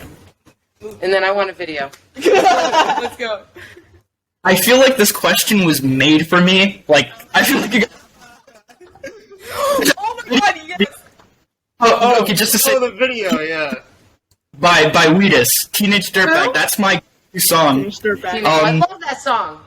And then I want a video. Let's go. I feel like this question was made for me I feel like you got... Oh my god, yes! Okay, just to say... Oh, the video, yeah. By Wheatus, Teenage Dirtbag. That's my song. I love that song.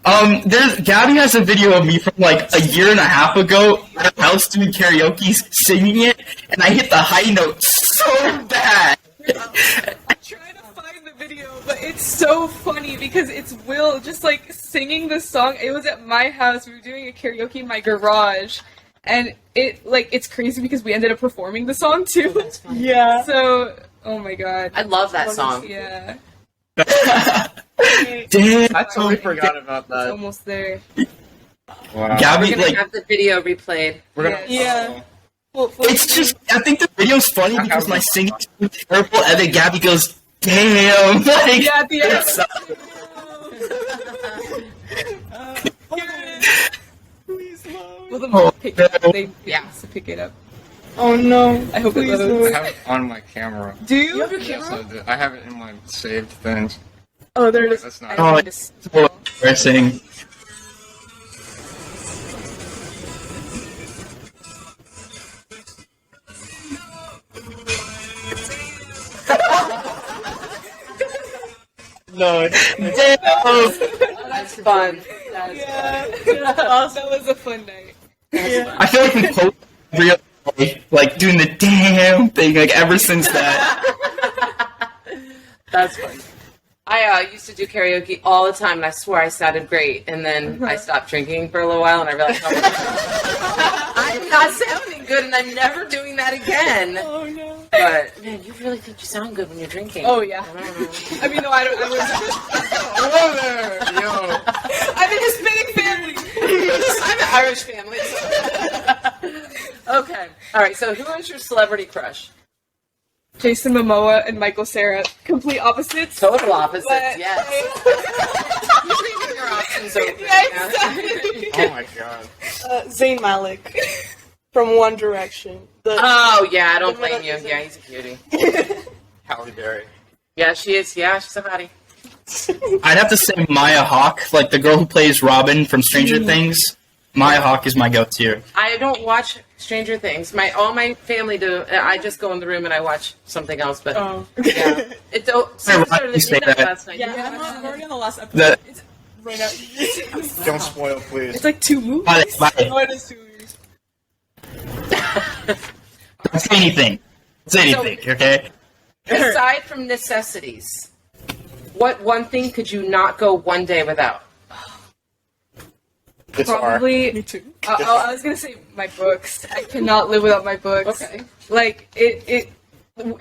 Gaby has a video of me from like a year and a half ago at a house doing karaoke, singing it, and I hit the high note so bad. I try to find the video, but it's so funny because it's Will just like singing the song. It was at my house. We were doing a karaoke in my garage, and it's crazy because we ended up performing the song too. Yeah. So, oh my god. I love that song. Yeah. Damn. I totally forgot about It's that. almost there. Wow. Gaby, We're gonna like, have the video replayed. We're gonna. Yeah. Well, it's just, I think the video's funny because my singing's so terrible, and then Gaby goes, damn, like, Yeah, at the end. it's- Well, the Oh, pick it up. no. They Yeah. has to pick it up. Oh no. I hope it Please loads. I have it on my camera. Do you? have your Yes, camera? I do. I have it in my saved things. Oh, there it is. That's I not. don't Oh, need to it's so embarrassing. No. That's fun. That was a fun night. I feel like we post real, like, doing the damn thing, like, ever since that. That's fun. I used to do karaoke all the time, and I swore I sounded great. And then I stopped drinking for a little while, and I realized I'm not sounding good, and I'm never doing that again. Oh no. But man, you really think you sound good when you're drinking? Oh yeah. I don't know. I mean, no, I don't. Hello there, yo. I'm an Hispanic family. I'm an Irish family. Okay. All right. So, who is your celebrity crush? Jason Momoa and Michael Cera, complete opposites. Total opposites. But- Yes. You're leaving your options open. Yeah, exactly. Oh my god. Zayn Malik from One Direction. Oh yeah, I don't blame you. Yeah, he's a cutie. Halle Berry. Yeah, she is. Yeah, she's a hottie. I'd have to say Maya Hawke, like the girl who plays Robin from Stranger Things. Maya Hawke is my go-to. I don't watch Stranger Things. All my family do. I just go in the room and I watch something else. But Oh. yeah, it don't. Hey, Started why do you say midnight that? last night. Yeah, I'm already on the last episode. That- It's right now. Don't spoil, please. It's like 2 movies. Oh, it is 2 years. Don't say anything. Don't say anything, okay? Aside from necessities, what one thing could you not go one day without? Guitar. Probably. Me too. I was gonna say my books. I cannot live without my books. Okay. Like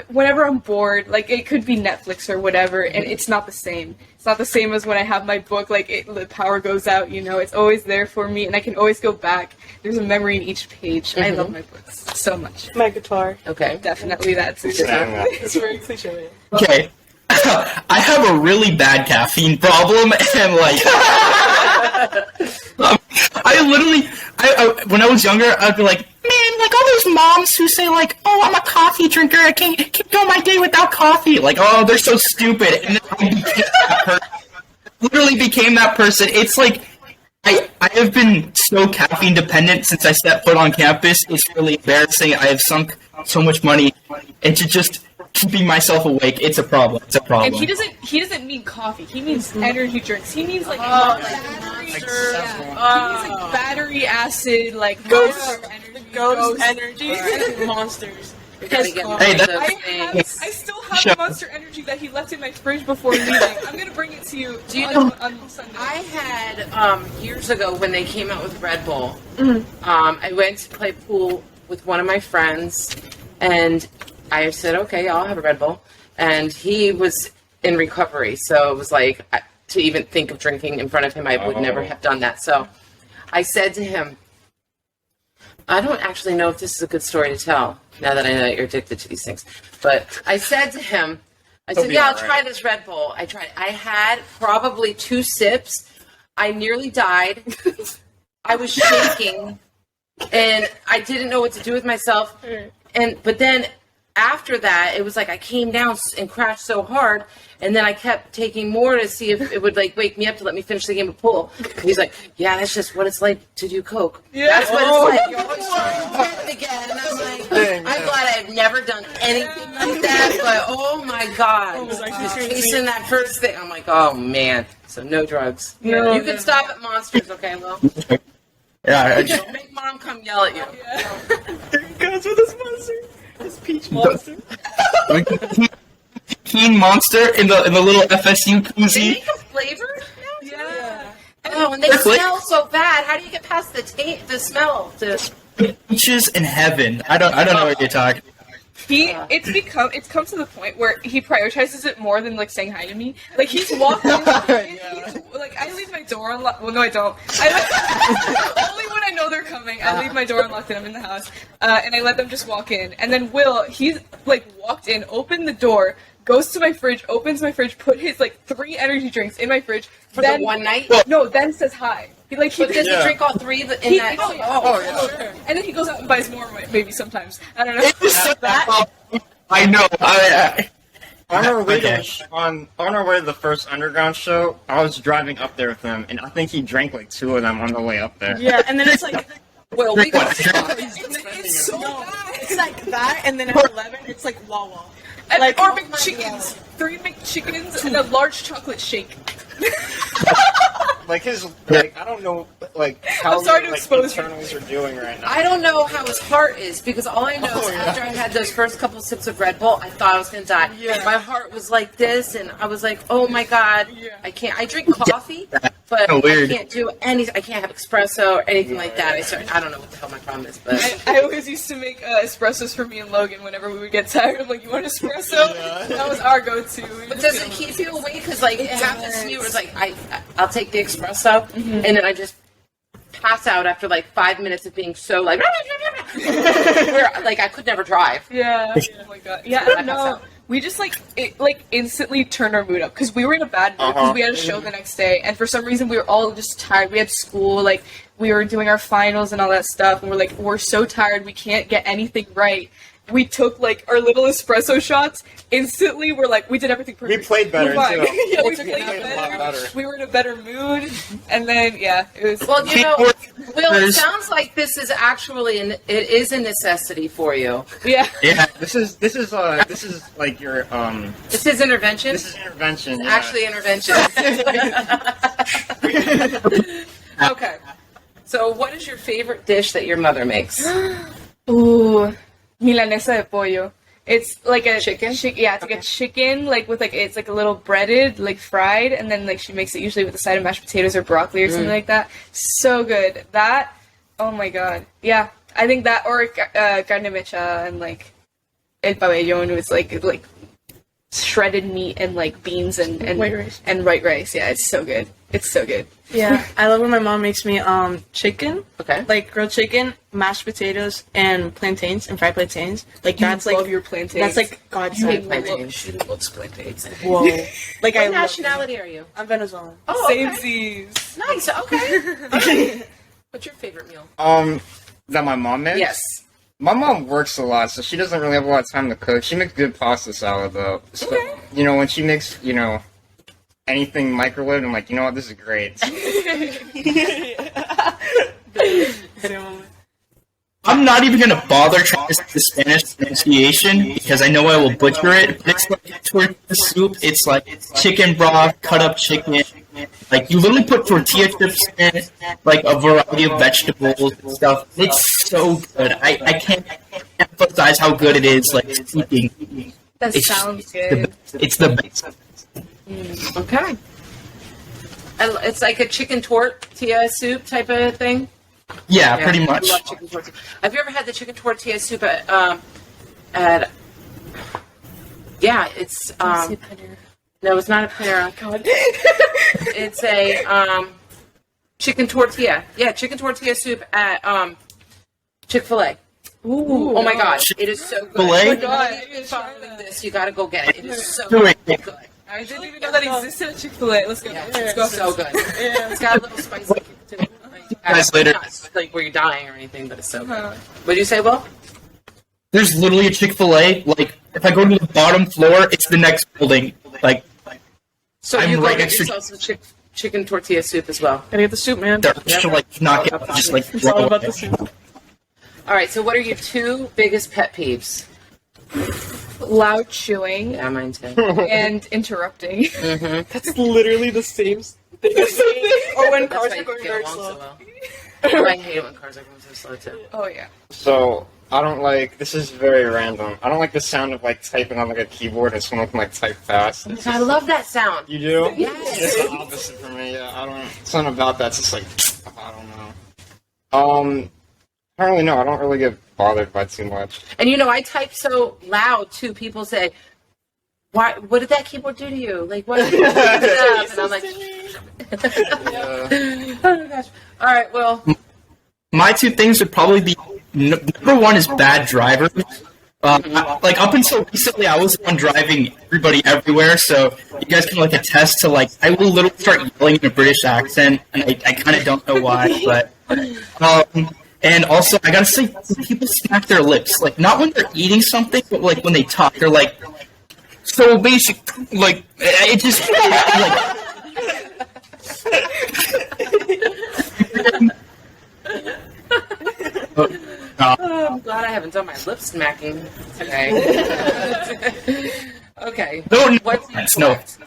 whenever I'm bored, like it could be Netflix or whatever, and it's not the same. It's not the same as when I have my book. Like the power goes out, you know. It's always there for me, and I can always go back. There's a memory in each page. I love my books so much. My guitar. Okay. Definitely that's it. It's very cliche. Okay. I have a really bad caffeine problem, and like, I when I was younger, I'd be like, man, like all those moms who say like, oh, I'm a coffee drinker, I can't go my day without coffee. Like, oh, they're so stupid. And then I became that person. Literally became that person. It's like, I have been so caffeine dependent since I stepped foot on campus. It's really embarrassing. I have sunk so much money into just keeping myself awake. It's a problem. It's a problem. And he doesn't mean coffee. He means energy drinks. He means like battery, he means like battery acid, like Ghost energy, Ghost energy. Monsters. Gotta get more Hey, of that's- those I things. still have Shut the Monster Energy that he left in my fridge before leaving. I'm gonna bring it to you. Do you know- on Sunday? I had years ago when they came out with Red Bull. I went to play pool with one of my friends, and I said, "Okay, I'll have a Red Bull." And he was in recovery, so it was like to even think of drinking in front of him, I would never have done that. So I said to him, "I don't actually know if this is a good story to tell. Now that I know that you're addicted to these things," but I said to him, I said, be "Yeah, I'll alright. try this Red Bull." I tried. I had probably 2 sips. I nearly died. I was shaking, and I didn't know what to do with myself. But then after that, it was like I came down and crashed so hard, and then I kept taking more to see if it would like wake me up to let me finish the game of pool. And he's like, "Yeah, that's just what it's like to do coke. That's what it's like. You're always trying to do it again." And I'm like, I'm glad I've never done anything like that. But oh my god, just chasing that first thing. I'm like, oh man. So no drugs. No, You can stop at Monsters, okay, Will? Yeah, Don't make mom come yell at you. There he goes with his monster. His peach monster. Teen Monster in the little FSU They koozie. make them flavored? Yeah. Oh, and they smell so bad. How do you get past the smell? Peaches in heaven. I don't know what you're talking. It's come to the point where he prioritizes it more than like saying hi to me. Like he's walking, like I leave my door unlocked. Well, no, I don't. Only when I know they're coming, I leave my door unlocked and I'm in the house, and I let them just walk in. And then he's like walked in, opened the door, goes to my fridge, opens my fridge, put his like 3 energy drinks in my fridge For the one night? No, then says hi. He But does he drink all 3 in that? Sure. And then he goes out and buys more, maybe sometimes. I don't know. I know. On our way Okay. on our way to the first underground show, I was driving up there with him, and I think he drank like 2 of them on the way up there. Yeah, and then it's like, Well, we got It's so no, bad. it's like that, and then at 11, it's like Wawa. And Like, or oh my McChickens. 3 McChickens and a large chocolate shake. Like I don't know, like how I'm sorry to like, expose you. internals are doing right now. I don't know how his heart is because all I know is after I had those first couple sips of Red Bull, I thought I was going to die. Yeah. My heart was like this, and I was like, oh my god, I can't. I drink coffee, but So weird. I can't do I can't have espresso or anything like that. I don't know what the hell my problem is, but I always used to make espressos for me and Logan whenever we would get tired. I'm like, you want espresso? That was our go-to. But does it keep you awake? Because like it happens to me where it's like I'll take the espresso and then I just pass out after like 5 minutes of being so like where like I could never drive. Yeah. Oh my god. Yeah, I don't know. We just instantly turned our mood up because we were in a bad mood because we had a show the next day, and for some reason we were all just tired. We had school, like we were doing our finals and all that stuff, and we're so tired we can't get anything right. We took like our little espresso shots. Instantly, we did everything perfect. We played better, We're fine. too. Yeah, we We played played a lot better. better. We were in a better mood, and then it was. Well, you know, Will, it sounds like this is actually it is a necessity for you. Yeah. Yeah. This is like your This is intervention. This is intervention. Yeah. Actually intervention. Okay. So, what is your favorite dish that your mother makes? Ooh, milanesa de pollo. It's like a Chicken? it's like a chicken, like with it's like a little breaded, like fried, and then like she makes it usually with a side of mashed potatoes or broccoli or something like that. So good. That, oh my god. Yeah, I think that or carne mecha and like el pabellón was like shredded meat and like beans and White rice. and white rice. Yeah, it's so good. It's so good. Yeah, I love when my mom makes me chicken, Okay. like grilled chicken, mashed potatoes, and plantains and fried plantains. Like that's love like your plantains. that's like God's You hate food. plantains. She loves plantains. Whoa, like I What love nationality are you? I'm Venezuelan. Oh, Same okay. seas. Nice. Okay. What's your favorite meal? That my mom makes. Yes. My mom works a lot, so she doesn't really have a lot of time to cook. She makes good pasta salad though. So, you know, when she makes, anything microwaved, I'm like, you know what, this is great. I'm not even gonna bother trying to say the Spanish pronunciation because I know I will butcher it. But it's like tortilla soup. It's like chicken broth, cut up chicken. Like you literally put tortilla chips in it, like a variety of vegetables and stuff. It's so good. I can't emphasize how good it is. Like speaking, That it's sounds the good. best. It's the best. Okay. It's like a chicken tortilla soup type of thing. Yeah, pretty I much. love chicken tortilla. Have you ever had the chicken tortilla soup at yeah, it's no, it's not a Panera. It's a chicken tortilla. Yeah, chicken tortilla soup at Chick-fil-A. Ooh, Oh my gosh, it is so good. Chick-fil-A? If you've been following this, you gotta go get it. It is so Do it. good. I didn't even know that existed at Chick-fil-A. Let's go. Yeah, Let's go. it's so good. It's got a little spicy kick to it. Guys, later. Not like where you're dying or anything, but it's so good. Uh-huh. What'd you say, Will? there's literally a Chick-fil-A. Like, if I go to the bottom floor, it's the next building. Like, So I'm you go right get next to- yourself some chicken tortilla soup as well. Gotta get the soup, man. they're just like not get, just like It's all throw about away. the soup. All right, so what are your 2 biggest pet peeves? Loud chewing Yeah, mine too. and interrupting. That's literally the same thing as me. Or when That's cars why are you going get very along slow. so well. I hate it when cars are going so slow too. Oh yeah. So I don't like. This is very random. I don't like the sound of like typing on like a keyboard and someone can like type fast. It's I just- love that sound. You do? Yes. It's the opposite for me. Yeah, I don't. Something about that's just like I don't know. I don't really know. I don't really get bothered by too much. And I type so loud too. People say, "Why? What did that keyboard do to you? Like, what?" Did you do? And I'm like, "Oh my gosh!" All right, well, My 2 things would probably be number 1 is bad drivers. Like up until recently, I was the one driving everybody everywhere, so you guys can like attest to like I will literally start yelling in a British accent, and I kind of don't know why, but and also I gotta say, people smack their lips, like not when they're eating something, but like when they talk, they're like so basic, like it just like. I'm glad I haven't done my lip smacking today. Okay. No, What do you no. collect?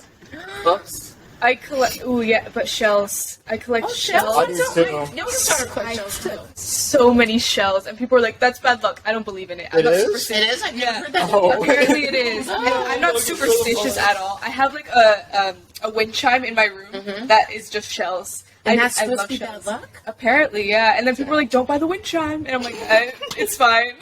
Books. I collect. Ooh yeah, but shells. I collect shells. I do too. No, you started collect shells too. So many shells, and people are like, "That's bad luck." I don't believe in it. I'm It not is? superstitious. It is. I've Yeah. never heard that. Oh. Apparently it is. And I'm not superstitious at all. I have like a wind chime in my room that is just shells. And I that's supposed love to be shells. bad luck? Apparently, yeah. And then people are like, "Don't buy the wind chime," and I'm like, "It's fine."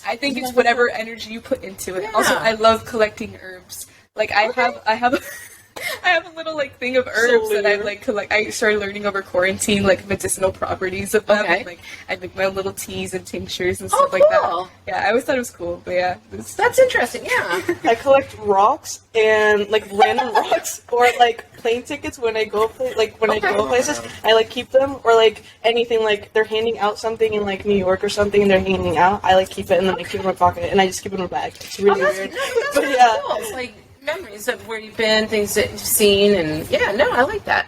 I think it's whatever energy you put into it. Yeah. Also, I love collecting herbs. Like I have I have a little like thing of herbs that I like collect. I started learning over quarantine like medicinal properties of them. Okay. And, like I make my own little teas and tinctures and Oh, stuff like cool. that. Yeah, I always thought it was cool. But yeah, it's- That's interesting. Yeah. I collect rocks and like random rocks or like plane tickets when I go when I go places. I like keep them or like anything like they're handing out something in like New York or something and they're handing out. I like keep it and then I keep it in my pocket and I just keep it in my bag. It's really weird. That's But really yeah. cool. It's like memories of where you've been, things that you've seen, and yeah, no, I like that.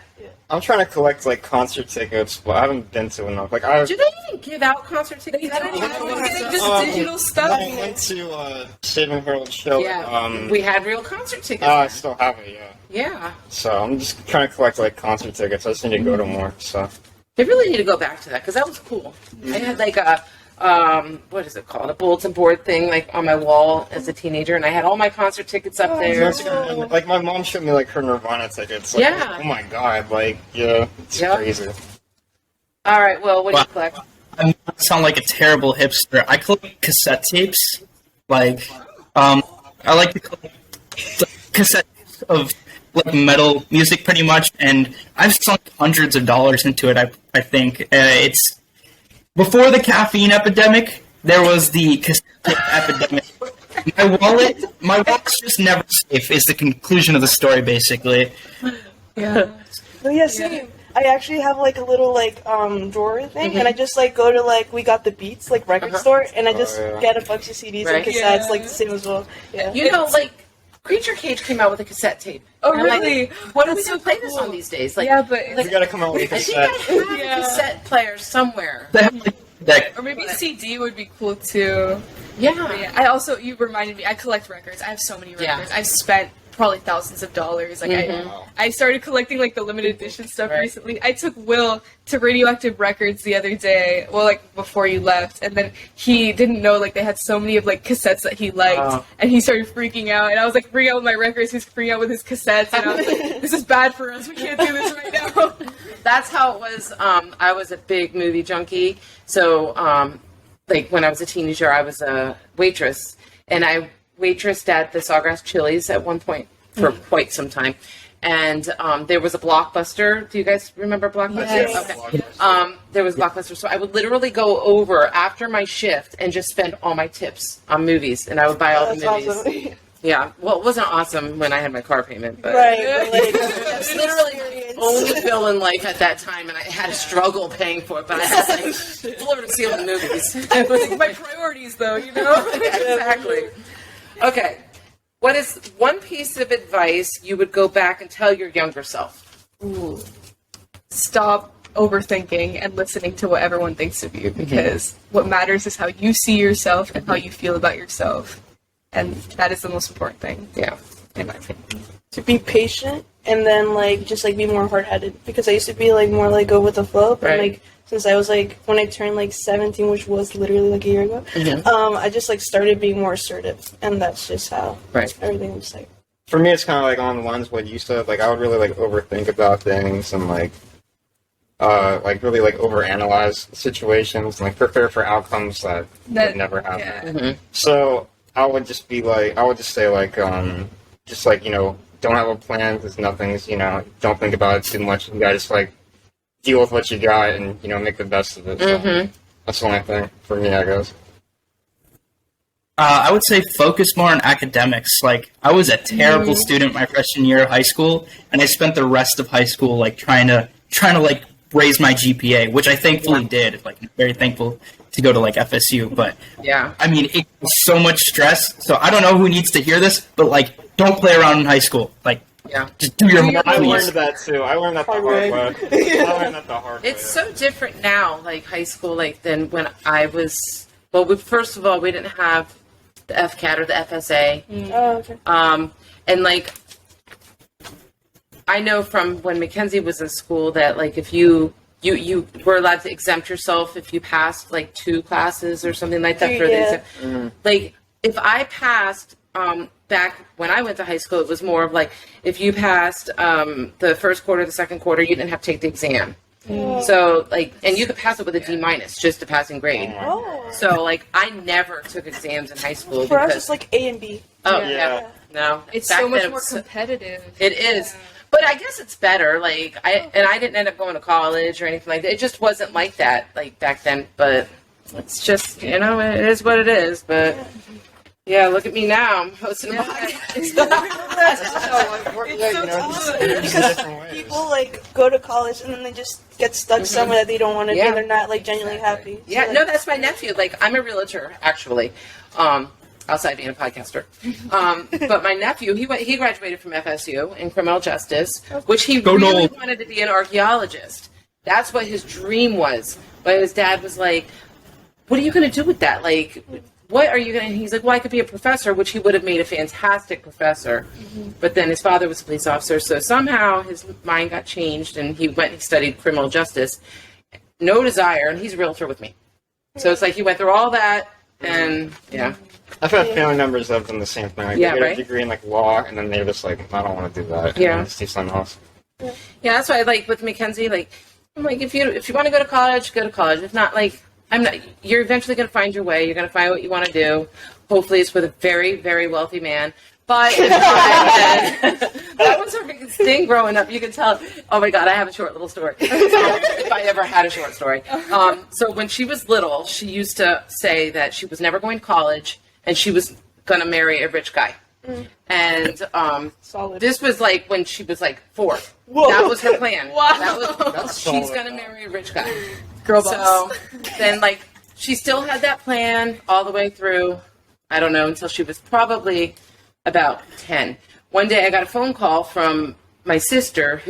I'm trying to collect like concert tickets, but I haven't been to enough. Like I Do they even give out concert tickets? I don't even know. Getting just Um, digital stuff. I went to Saving Harold's show. Yeah, we had real concert tickets. I still have it, yeah. Yeah, So I'm just trying to collect like concert tickets. I just need to go to more. So they really need to go back to that because that was cool. I had like a what is it called? A bulletin board thing like on my wall as a teenager, and I had all my concert tickets up there. like my mom showed me like her Nirvana tickets. Like, Yeah. Oh my god! Like yeah, it's Yeah. crazy. All right, well, what do you Wow. collect? I sound like a terrible hipster. I collect cassette tapes. Like, I like to collect cassettes of like metal music, pretty much, and I've sunk hundreds of dollars into it. I think it's before the caffeine epidemic. There was the cassette tape epidemic. My wallet's just never safe. Is the conclusion of the story, basically. Yeah. Oh yeah, same. I actually have like a little like drawer thing, and I just like go to like We Got the Beats like record store, and I just yeah. get a bunch of CDs Right. and cassettes Yeah. like the same as well. Yeah. You know, like Creature Cage came out with a cassette tape. Oh, And I'm like, really? what do we That's do so play this cool. on these days? Like, Yeah, but We gotta come out with a I think cassette. I have Yeah. a cassette player somewhere. They have, like, that or maybe CD would be cool too. Yeah. But yeah, I also you reminded me. I collect records. I have so many Yeah. records. I've spent probably thousands of dollars. Like I started collecting like the limited edition stuff Right. recently. I took Will to Radioactive Records the other day. Well, like before you left, and then he didn't know like they had so many of like cassettes that he liked, Oh. and he started freaking out. And I was like freaking out with my records. He was freaking out with his cassettes, and I was like, "This is bad for us. We can't do this right now." That's how it was. I was a big movie junkie. So, like when I was a teenager, I was a waitress, and I waitressed at the Sawgrass Chili's at one point for quite some time. And there was a Blockbuster. Do you guys remember Blockbuster? Yes. Okay. There was Blockbuster. So I would literally go over after my shift and just spend all my tips on movies, and I would buy all the That's movies. awesome. Yeah. Well, it wasn't awesome when I had my car payment, but Right, but like, I was literally only feeling life at that time, and I had a struggle paying for it. But I was like floor to ceiling movies. It was My priorities, though, you know. exactly. Okay. What is one piece of advice you would go back and tell your younger self? Ooh. Stop overthinking and listening to what everyone thinks of you, because what matters is how you see yourself and how you feel about yourself. And that is the most important thing. Yeah. In my opinion. to be patient and then like just like be more hard-headed, because I used to be like more like go with the flow, but Right. like since I was like when I turned like 17, which was literally like a year ago, I just like started being more assertive, and that's just how everything was like. For me, it's kind of like on the lines what you said. Like I would really like overthink about things and like really like overanalyze situations and like prepare for outcomes that would never happen. Yeah. So I would just be like, I would just say like, just like, you know, don't have a plan because nothing's, you know, don't think about it too much. You gotta just like deal with what you got and, you know, make the best of it. So that's the only thing for me, I guess. I would say focus more on academics. Like, I was a terrible student my freshman year of high school, and I spent the rest of high school like trying to like raise my GPA, which I thankfully did. Like, I'm very thankful to go to like FSU, but Yeah. I mean, it was so much stress. So I don't know who needs to hear this, but like, don't play around in high school. Like, Yeah. just do your homework, I please. learned that too. I learned that the hard way. I learned that the hard way. It's so different now, like high school, like than when I was. Well, first of all, we didn't have the FCAT or the FSA, Oh, okay. and like I know from when Mackenzie was in school that like if you were allowed to exempt yourself if you passed like 2 classes or something like that for the exam. Like if I passed back when I went to high school, it was more of like if you passed the first quarter, the second quarter, you didn't have to take the exam. So like, and you could pass it with a D minus, just a passing grade. Oh. So like, I never took exams in high school For us, because it's like A and B. oh Yeah. no, It's back so much then more was- competitive. It is, but I guess it's better. Like I didn't end up going to college or anything like that. It just wasn't like that like back then. But it's just it is what it is. But yeah, look at me now. I'm hosting a podcast. Because people like go to college and then they just get stuck somewhere that they don't want to be, and they're not like genuinely happy. So, Yeah, like, no, that's my nephew. Like, I'm a realtor, actually, outside being a podcaster. But my nephew, he graduated from FSU in criminal justice, which he Go really Noel. wanted to be an archaeologist. That's what his dream was. But his dad was like, what are you going to do with that? Like, what are you going to... He's like, well, I could be a professor, which he would have made a fantastic professor. But then his father was a police officer, so somehow his mind got changed, and he went and studied criminal justice. No desire, and he's a realtor with me. So it's like he went through all that, and yeah. I've had family members that have done the same thing. Like, Yeah, they get right? a degree in like law, and then they're just like, I don't want to do that. Yeah. And just do something else. Yeah, that's why I like with Mackenzie, like, I'm like, if you want to go to college, go to college. If not, like, you're eventually going to find your way. You're going to find what you want to do. Hopefully it's with a very, very wealthy man. But if that was her biggest thing growing up. You can tell. Oh my God, I have a short little story. If I ever had a short story. So when she was little, she used to say that she was never going to college and she was going to marry a rich guy. And solid. this was like when she was like 4. Whoa. That was her plan. Wow. That's She's solid. going to marry a rich guy. Girl So boss. then, like, she still had that plan all the way through, I don't know, until she was probably about 10. One day I got a phone call from my sister,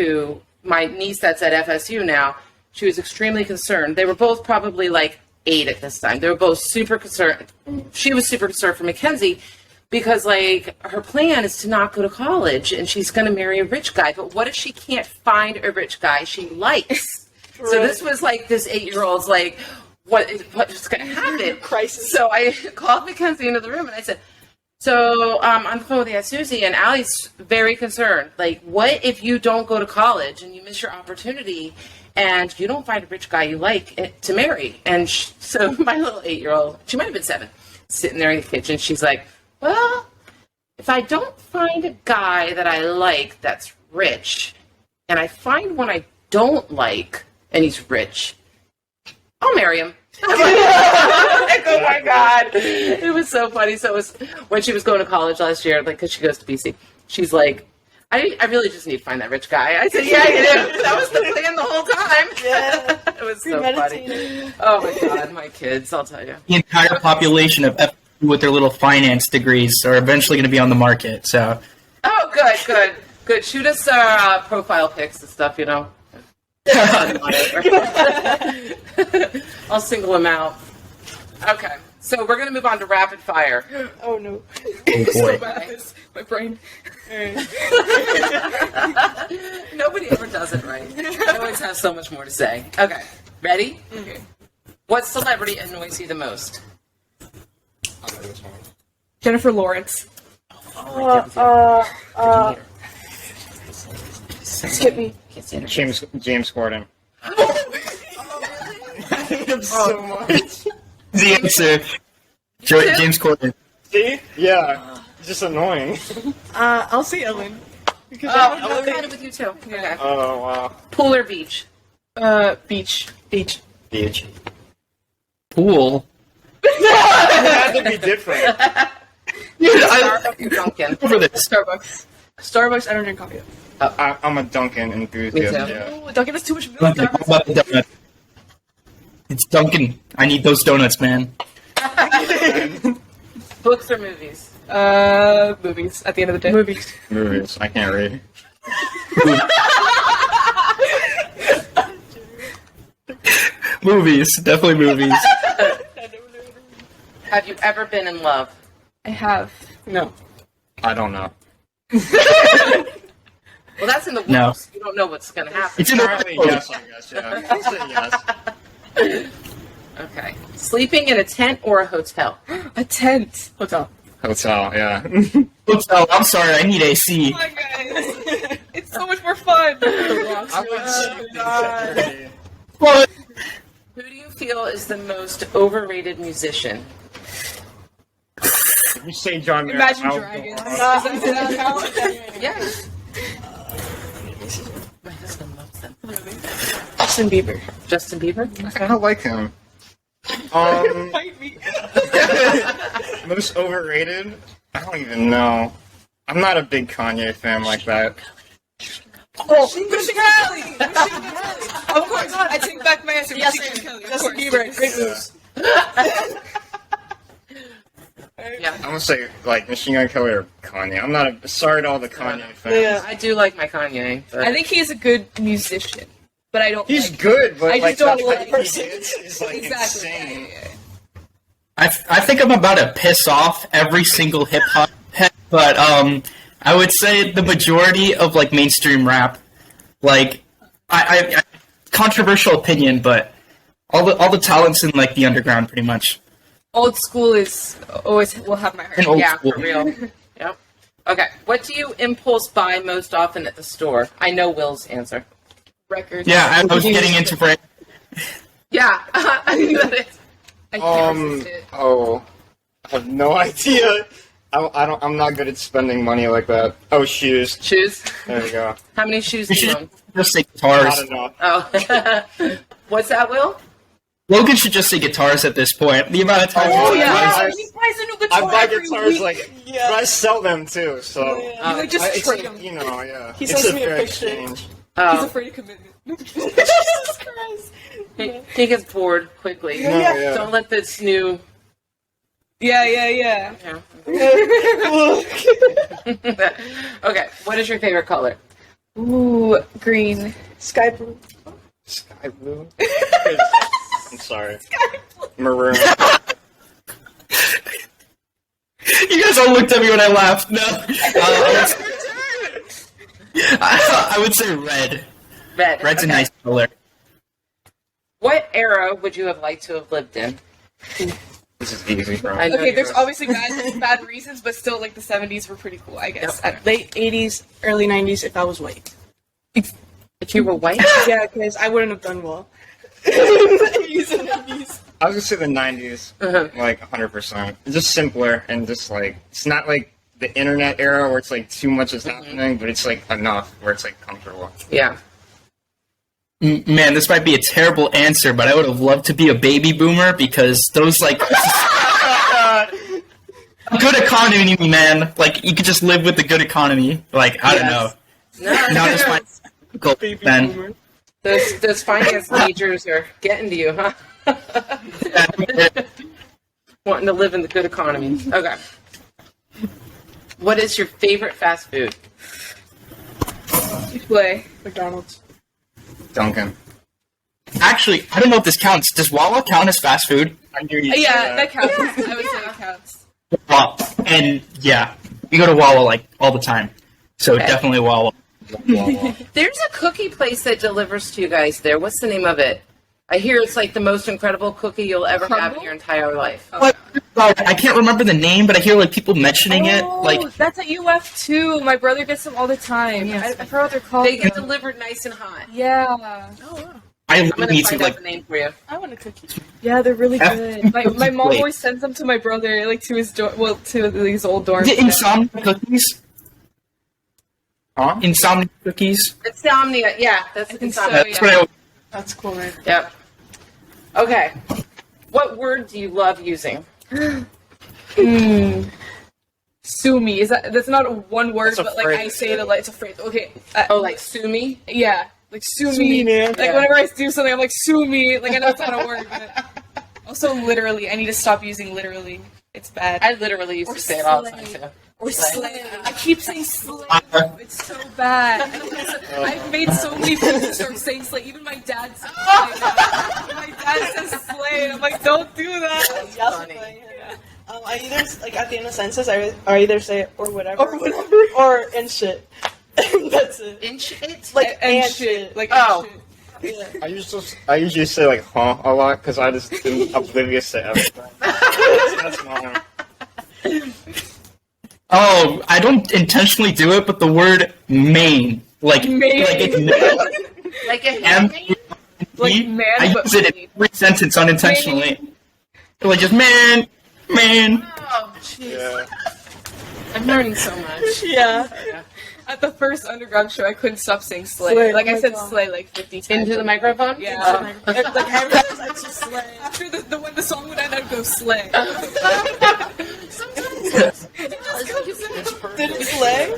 my niece that's at FSU now. She was extremely concerned. They were both probably like 8 at this time. They were both super concerned. She was super concerned for Mackenzie because, like, her plan is to not go to college and she's going to marry a rich guy. But what if she can't find a rich guy she likes? So this was like this 8-year-old's like, what's going to happen? Crisis. So I called Mackenzie into the room and I said, so I'm on the phone with Aunt Susie, and Allie's very concerned. Like, what if you don't go to college and you miss your opportunity and you don't find a rich guy you like to marry? And so my little 8-year-old, she might have been 7, sitting there in the kitchen, she's like, well, if I don't find a guy that I like that's rich, and I find one I don't like, and he's rich, I'll marry him. Like, oh my god, it was so funny. So it was when she was going to college last year, like, because she goes to BC. She's like, I really just need to find that rich guy. I said, yeah, you do. That was the plan the whole time. Yeah. It was so funny. Oh my god, my kids, I'll tell you. The entire population of FU with their little finance degrees are eventually going to be on the market. So. Oh, good. Shoot us profile pics and stuff, you know. I'll single him out. Okay, so we're gonna move on to rapid fire. Oh no. Oh boy. My brain. Nobody ever does it right. I always have so much more to say. Okay, ready? Okay. What celebrity annoys you the most? Jennifer Lawrence. Skip me. James Corden. So much. The answer. James Corden. See? Yeah. Just annoying. I'll say Ellen. Because I'm kind of with you too. Okay. Oh, wow. Pool or beach? Beach. Beach. Pool. It had to be different. Dude, Starbucks or Dunkin'? over this. Starbucks, I don't drink coffee. I'm a Dunkin' enthusiast. Me too. Yeah. Oh, Dunkin' has too much milk. Dunkin', how about the donut? It's Dunkin'. I need those donuts, man. Books or movies? Movies, at the end of the day. Movies. I can't read. Movies. Definitely movies. Have you ever been in love? I have. No. I don't know. Well, that's in the No. works. You don't know what's going to happen. It's in the Apparently, yes, I guess, yeah. I'll say yes. Okay. Sleeping in a tent or a hotel? A tent. Hotel. Hotel, yeah. Hotel. I'm sorry. I need AC. Come on, guys. It's so much more fun. What? Who do you feel is the most overrated musician? If you say John Mayer, Imagine I'll- Dragons. I'll- Does that count? Yeah. My husband loves them. Justin Bieber. Justin Bieber? I kind of like him. Most overrated? I don't even know. I'm not a big Kanye fan like that. Oh, Machine Kelly! Of course, I take back my answer. Yes, Machine Kelly. Justin Bieber. Great moves. Yeah. I'm gonna say like Machine Gun Kelly or Kanye. I'm not sorry to all the Kanye fans. Yeah. I do like my Kanye. But I think he is a good musician, but I don't. He's like good, but I like just don't the like type he person. hits is like exactly. insane. I think I'm about to piss off every single hip hop head, but I would say the majority of like mainstream rap, like I controversial opinion, but all the talents in like the underground pretty much. Old school is always will have my heart. And old yeah, school. for real. Yep. Okay. What do you impulse buy most often at the store? I know Will's answer. Records. Yeah, I was getting into Frank. Yeah. I knew that. I can't resist it. Oh, I have no idea. I'm not good at spending money like that. Oh, shoes. Shoes. There you go. How many shoes You do you should own? just say guitars. Not enough. Oh. What's that, Will? Logan should just say guitars at this point. The amount of time. Oh, he's yeah. guitars. He buys a new guitar I buy every guitars week. like, Yeah. but I sell them too. So Yeah. You just it's trade like, them. you know, yeah. He It's sends a me a fair picture. exchange. He's Oh. afraid of commitment. Jesus Christ. He gets bored quickly. No, yeah. Don't let this new. Yeah. Yeah. Okay. What is your favorite color? Ooh, green. Sky blue. Sky blue. I'm sorry. Maroon. You guys all looked at me when I laughed. No. I would say red. Red. Red's Okay. a nice color. What era would you have liked to have lived in? This is easy, bro. I know Okay, there's yours. obviously bad reasons, but still, like the '70s were pretty cool, I guess. Late 80s, early 90s if I was white. If you were white? Yeah, because I wouldn't have done well. Using 90s. I was gonna say the 90s, like 100%. It's just simpler and just like it's not like the internet era where it's like too much is happening, but it's like enough where it's like comfortable. Yeah. Man, this might be a terrible answer, but I would have loved to be a baby boomer because those, like... good economy, man. Like, you could just live with the good economy. Like, I don't know. Not as my then. Those finance majors are getting to you, huh? Wanting to live in the good economy. Okay. What is your favorite fast food? Play. McDonald's. Duncan. Actually, I don't know if this counts. Does Wawa count as fast food? Yeah, that counts. I would say that counts. Wow. And, yeah, we go to Wawa, like, all the time. So, definitely Wawa. There's a cookie place that delivers to you guys there. What's the name of it? I hear it's like the most incredible cookie you'll ever have in your entire life. What? I can't remember the name, but I hear, like, people mentioning it. Like, that's at UF too. My brother gets them all the time. Yes. I forgot what they're called. They get delivered nice and hot. Yeah. Oh, wow. I'm I'm going to find out the name for you. I want a cookie. Yeah, they're really good. My mom Wait. always sends them to my brother, like to his to these old dorms. Is it Insomnia cookies? Huh? Insomnia cookies? Insomnia. Yeah, that's think so, Insomnia. That's what I... That's cool, man. Yep. Okay. What word do you love using? Sue me. That's not one word, That's a but like phrase. I say it, like it's a phrase. Okay. Like sue me? Yeah. Like sue Sue me. me, man. Like Yeah. whenever I do something, I'm like sue me. Like I know it's not a word, but also literally. I need to stop using literally. It's bad. I literally used Or to say it all the time, slay. too. Or slay. I keep saying slay. It's so bad. I've made so many people start saying slay. Even my dad says slay now. My dad says slay. And I'm like, don't do that. Yes, funny. I either, like, at the end of sentences, I either say or whatever. Or whatever. Or and shit. That's it. It's Like, And and shit. shit. Like, Oh. and shit. I usually say like huh a lot because I just am oblivious to everything. That's mine. Oh, I don't intentionally do it, but the word main. Like it's... like a M- Like man, I but use it in every sentence unintentionally. Like, just man. Oh, jeez. Yeah. I'm learning so much. Yeah. At the first underground show, I couldn't stop saying slay. Slay, Like oh I my said God. slay like 50 times. Into the microphone? Yeah. Like, everyone's like, just slay. After when the song would end, I'd go slay. Sometimes Did it slay?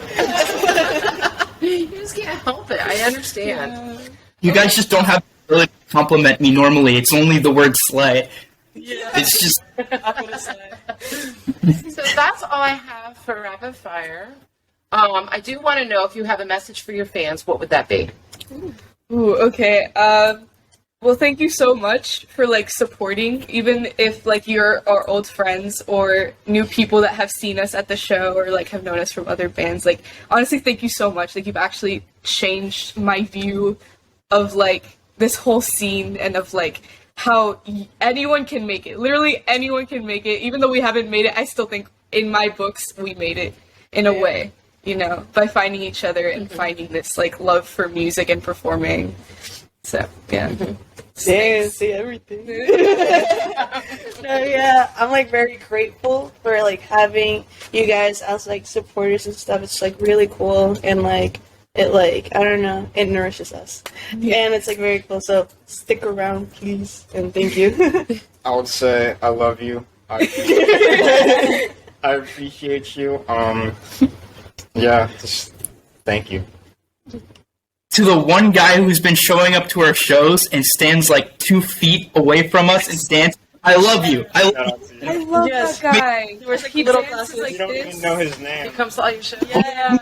you just can't help it. I understand. You guys just don't have the ability to compliment me normally. It's only the word slay. Yeah. It's just... I'm gonna slay. So that's all I have for rapid fire. I do want to know if you have a message for your fans. What would that be? Ooh, okay. Well, thank you so much for like supporting, even if like you're our old friends or new people that have seen us at the show or like have known us from other bands. Like, honestly, thank you so much. Like, you've actually changed my view of like this whole scene and of like how anyone can make it. Literally, anyone can make it. Even though we haven't made it, I still think in my books we made it in a way. You know, by finding each other and finding this like love for music and performing. So yeah. Damn, see everything. No, yeah, I'm like very grateful for like having you guys as like supporters and stuff. It's like really cool and like it like I don't know, it nourishes us, and it's like very cool. So stick around, please, and thank you. I would say I love you. I appreciate you. Yeah, just thank you. To the one guy who's been showing up to our shows and stands like 2 feet away from us and stands, I love you. I Shout love out to you. I love Yes. that guy. He wears like He little dances glasses. like You don't this. even know his name. Comes to all your shows. Yeah,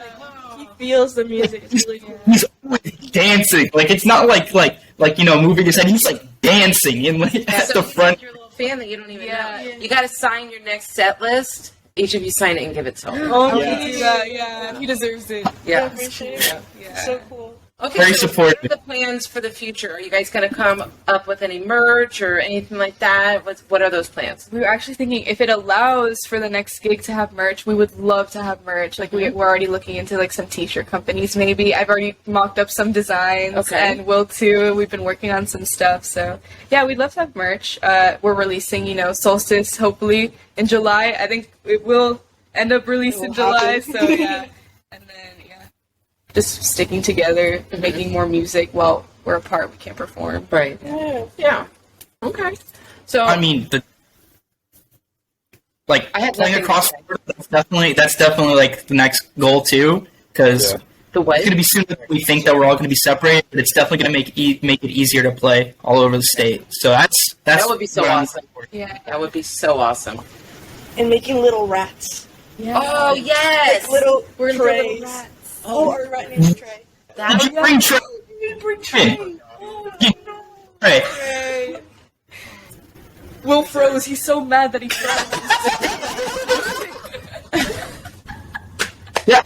he feels the music. It's really good. He's always dancing. Like, it's not like you know, moving his head. He's like dancing in like at So the front. Your little fan that you don't even Yeah. know. You got to sign your next set list. Each of you sign it and give it to him. Oh, Yeah. Yeah, he deserves it. I Yeah. appreciate it. Yeah. So cool. Okay. Very so supportive. What are the plans for the future? Are you guys going to come up with any merch or anything like that? What are those plans? We were actually thinking if it allows for the next gig to have merch, we would love to have merch. Like we're already looking into like some t-shirt companies maybe. I've already mocked up some designs Okay. and will too. We've been working on some stuff. So yeah, we'd love to have merch. We're releasing, Solstice hopefully in July. I think it will end up released in July. happen. So yeah. And then just sticking together and making more music while we're apart, we can't perform. Right. Yeah. Okay. So I mean, I had playing nothing across to say. that's definitely like the next goal too, because The what? it's gonna be soon that we think that we're all gonna be separated, but it's definitely gonna make it easier to play all over the state. So that's That would be so what I'm- awesome. Yeah. That would be so awesome. And making little rats. Oh yes. Little We're trays. little rats. Oh, our rat named Trey. Did you bring Trey? Trey. Will froze. He's so mad that he froze. Yeah.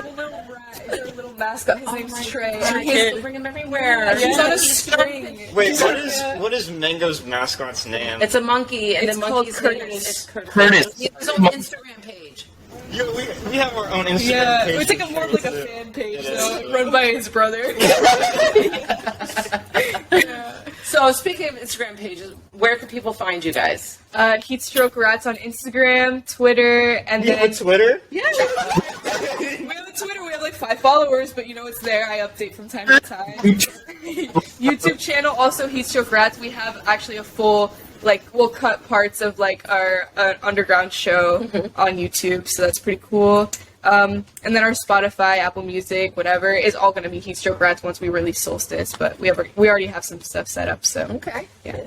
Little rat is our little mascot. His name's Trey. I can't bring him everywhere. He's on a string. Wait, what is Mango's mascot's name? It's a monkey, and It's the called monkey's Curtis. name is Curtis. Curtis. He has his own Instagram page. Yeah, we have our own Instagram Yeah, page. it's like more of like a fan page, It is. though, run by his brother. So speaking of Instagram pages, where can people find you guys? Heatstroke Rats on Instagram, Twitter, and You then have a Twitter? yeah, we have a Twitter. We have like 5 followers, but it's there. I update from time to time. YouTube channel also Heatstroke Rats. We have actually a full we'll cut parts of our underground show on YouTube, so that's pretty cool. And then our Spotify, Apple Music, whatever, is all going to be Heatstroke Rats once we release Solstice, but we already have some stuff set up, so. Okay. Yeah.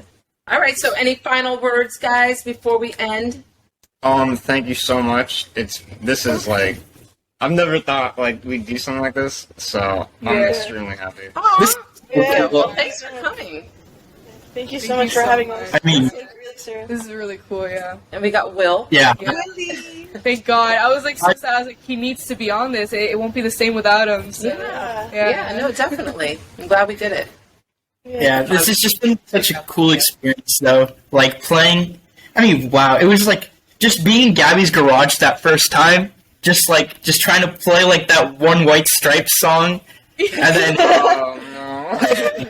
All right. So any final words, guys, before we end? Thank you so much. This is I've never thought we'd do something like this, so I'm Yeah. extremely happy. Aw. Yeah. Well, thanks for coming. Thank you so Thank much you for so having much. us. I mean- Take it really serious. This is really cool, yeah. And we got Will. Yeah. Thank God. I was so sad. I was like, he needs to be on this. It won't be the same without him. So. Yeah. No, definitely. I'm glad we did it. Yeah, this has just been such a cool experience, though. Playing. I mean, wow! It was just being in Gaby's garage that first time. Just trying to play that one White Stripes song, and then Oh no.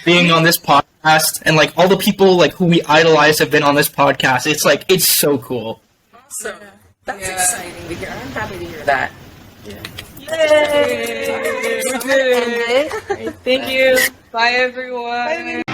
being on this podcast, and all the people who we idolize have been on this podcast. It's so cool. Awesome. That's Yeah. exciting to hear. I'm happy to hear that. Yay! We did it. Thank you. Bye, everyone. Bye.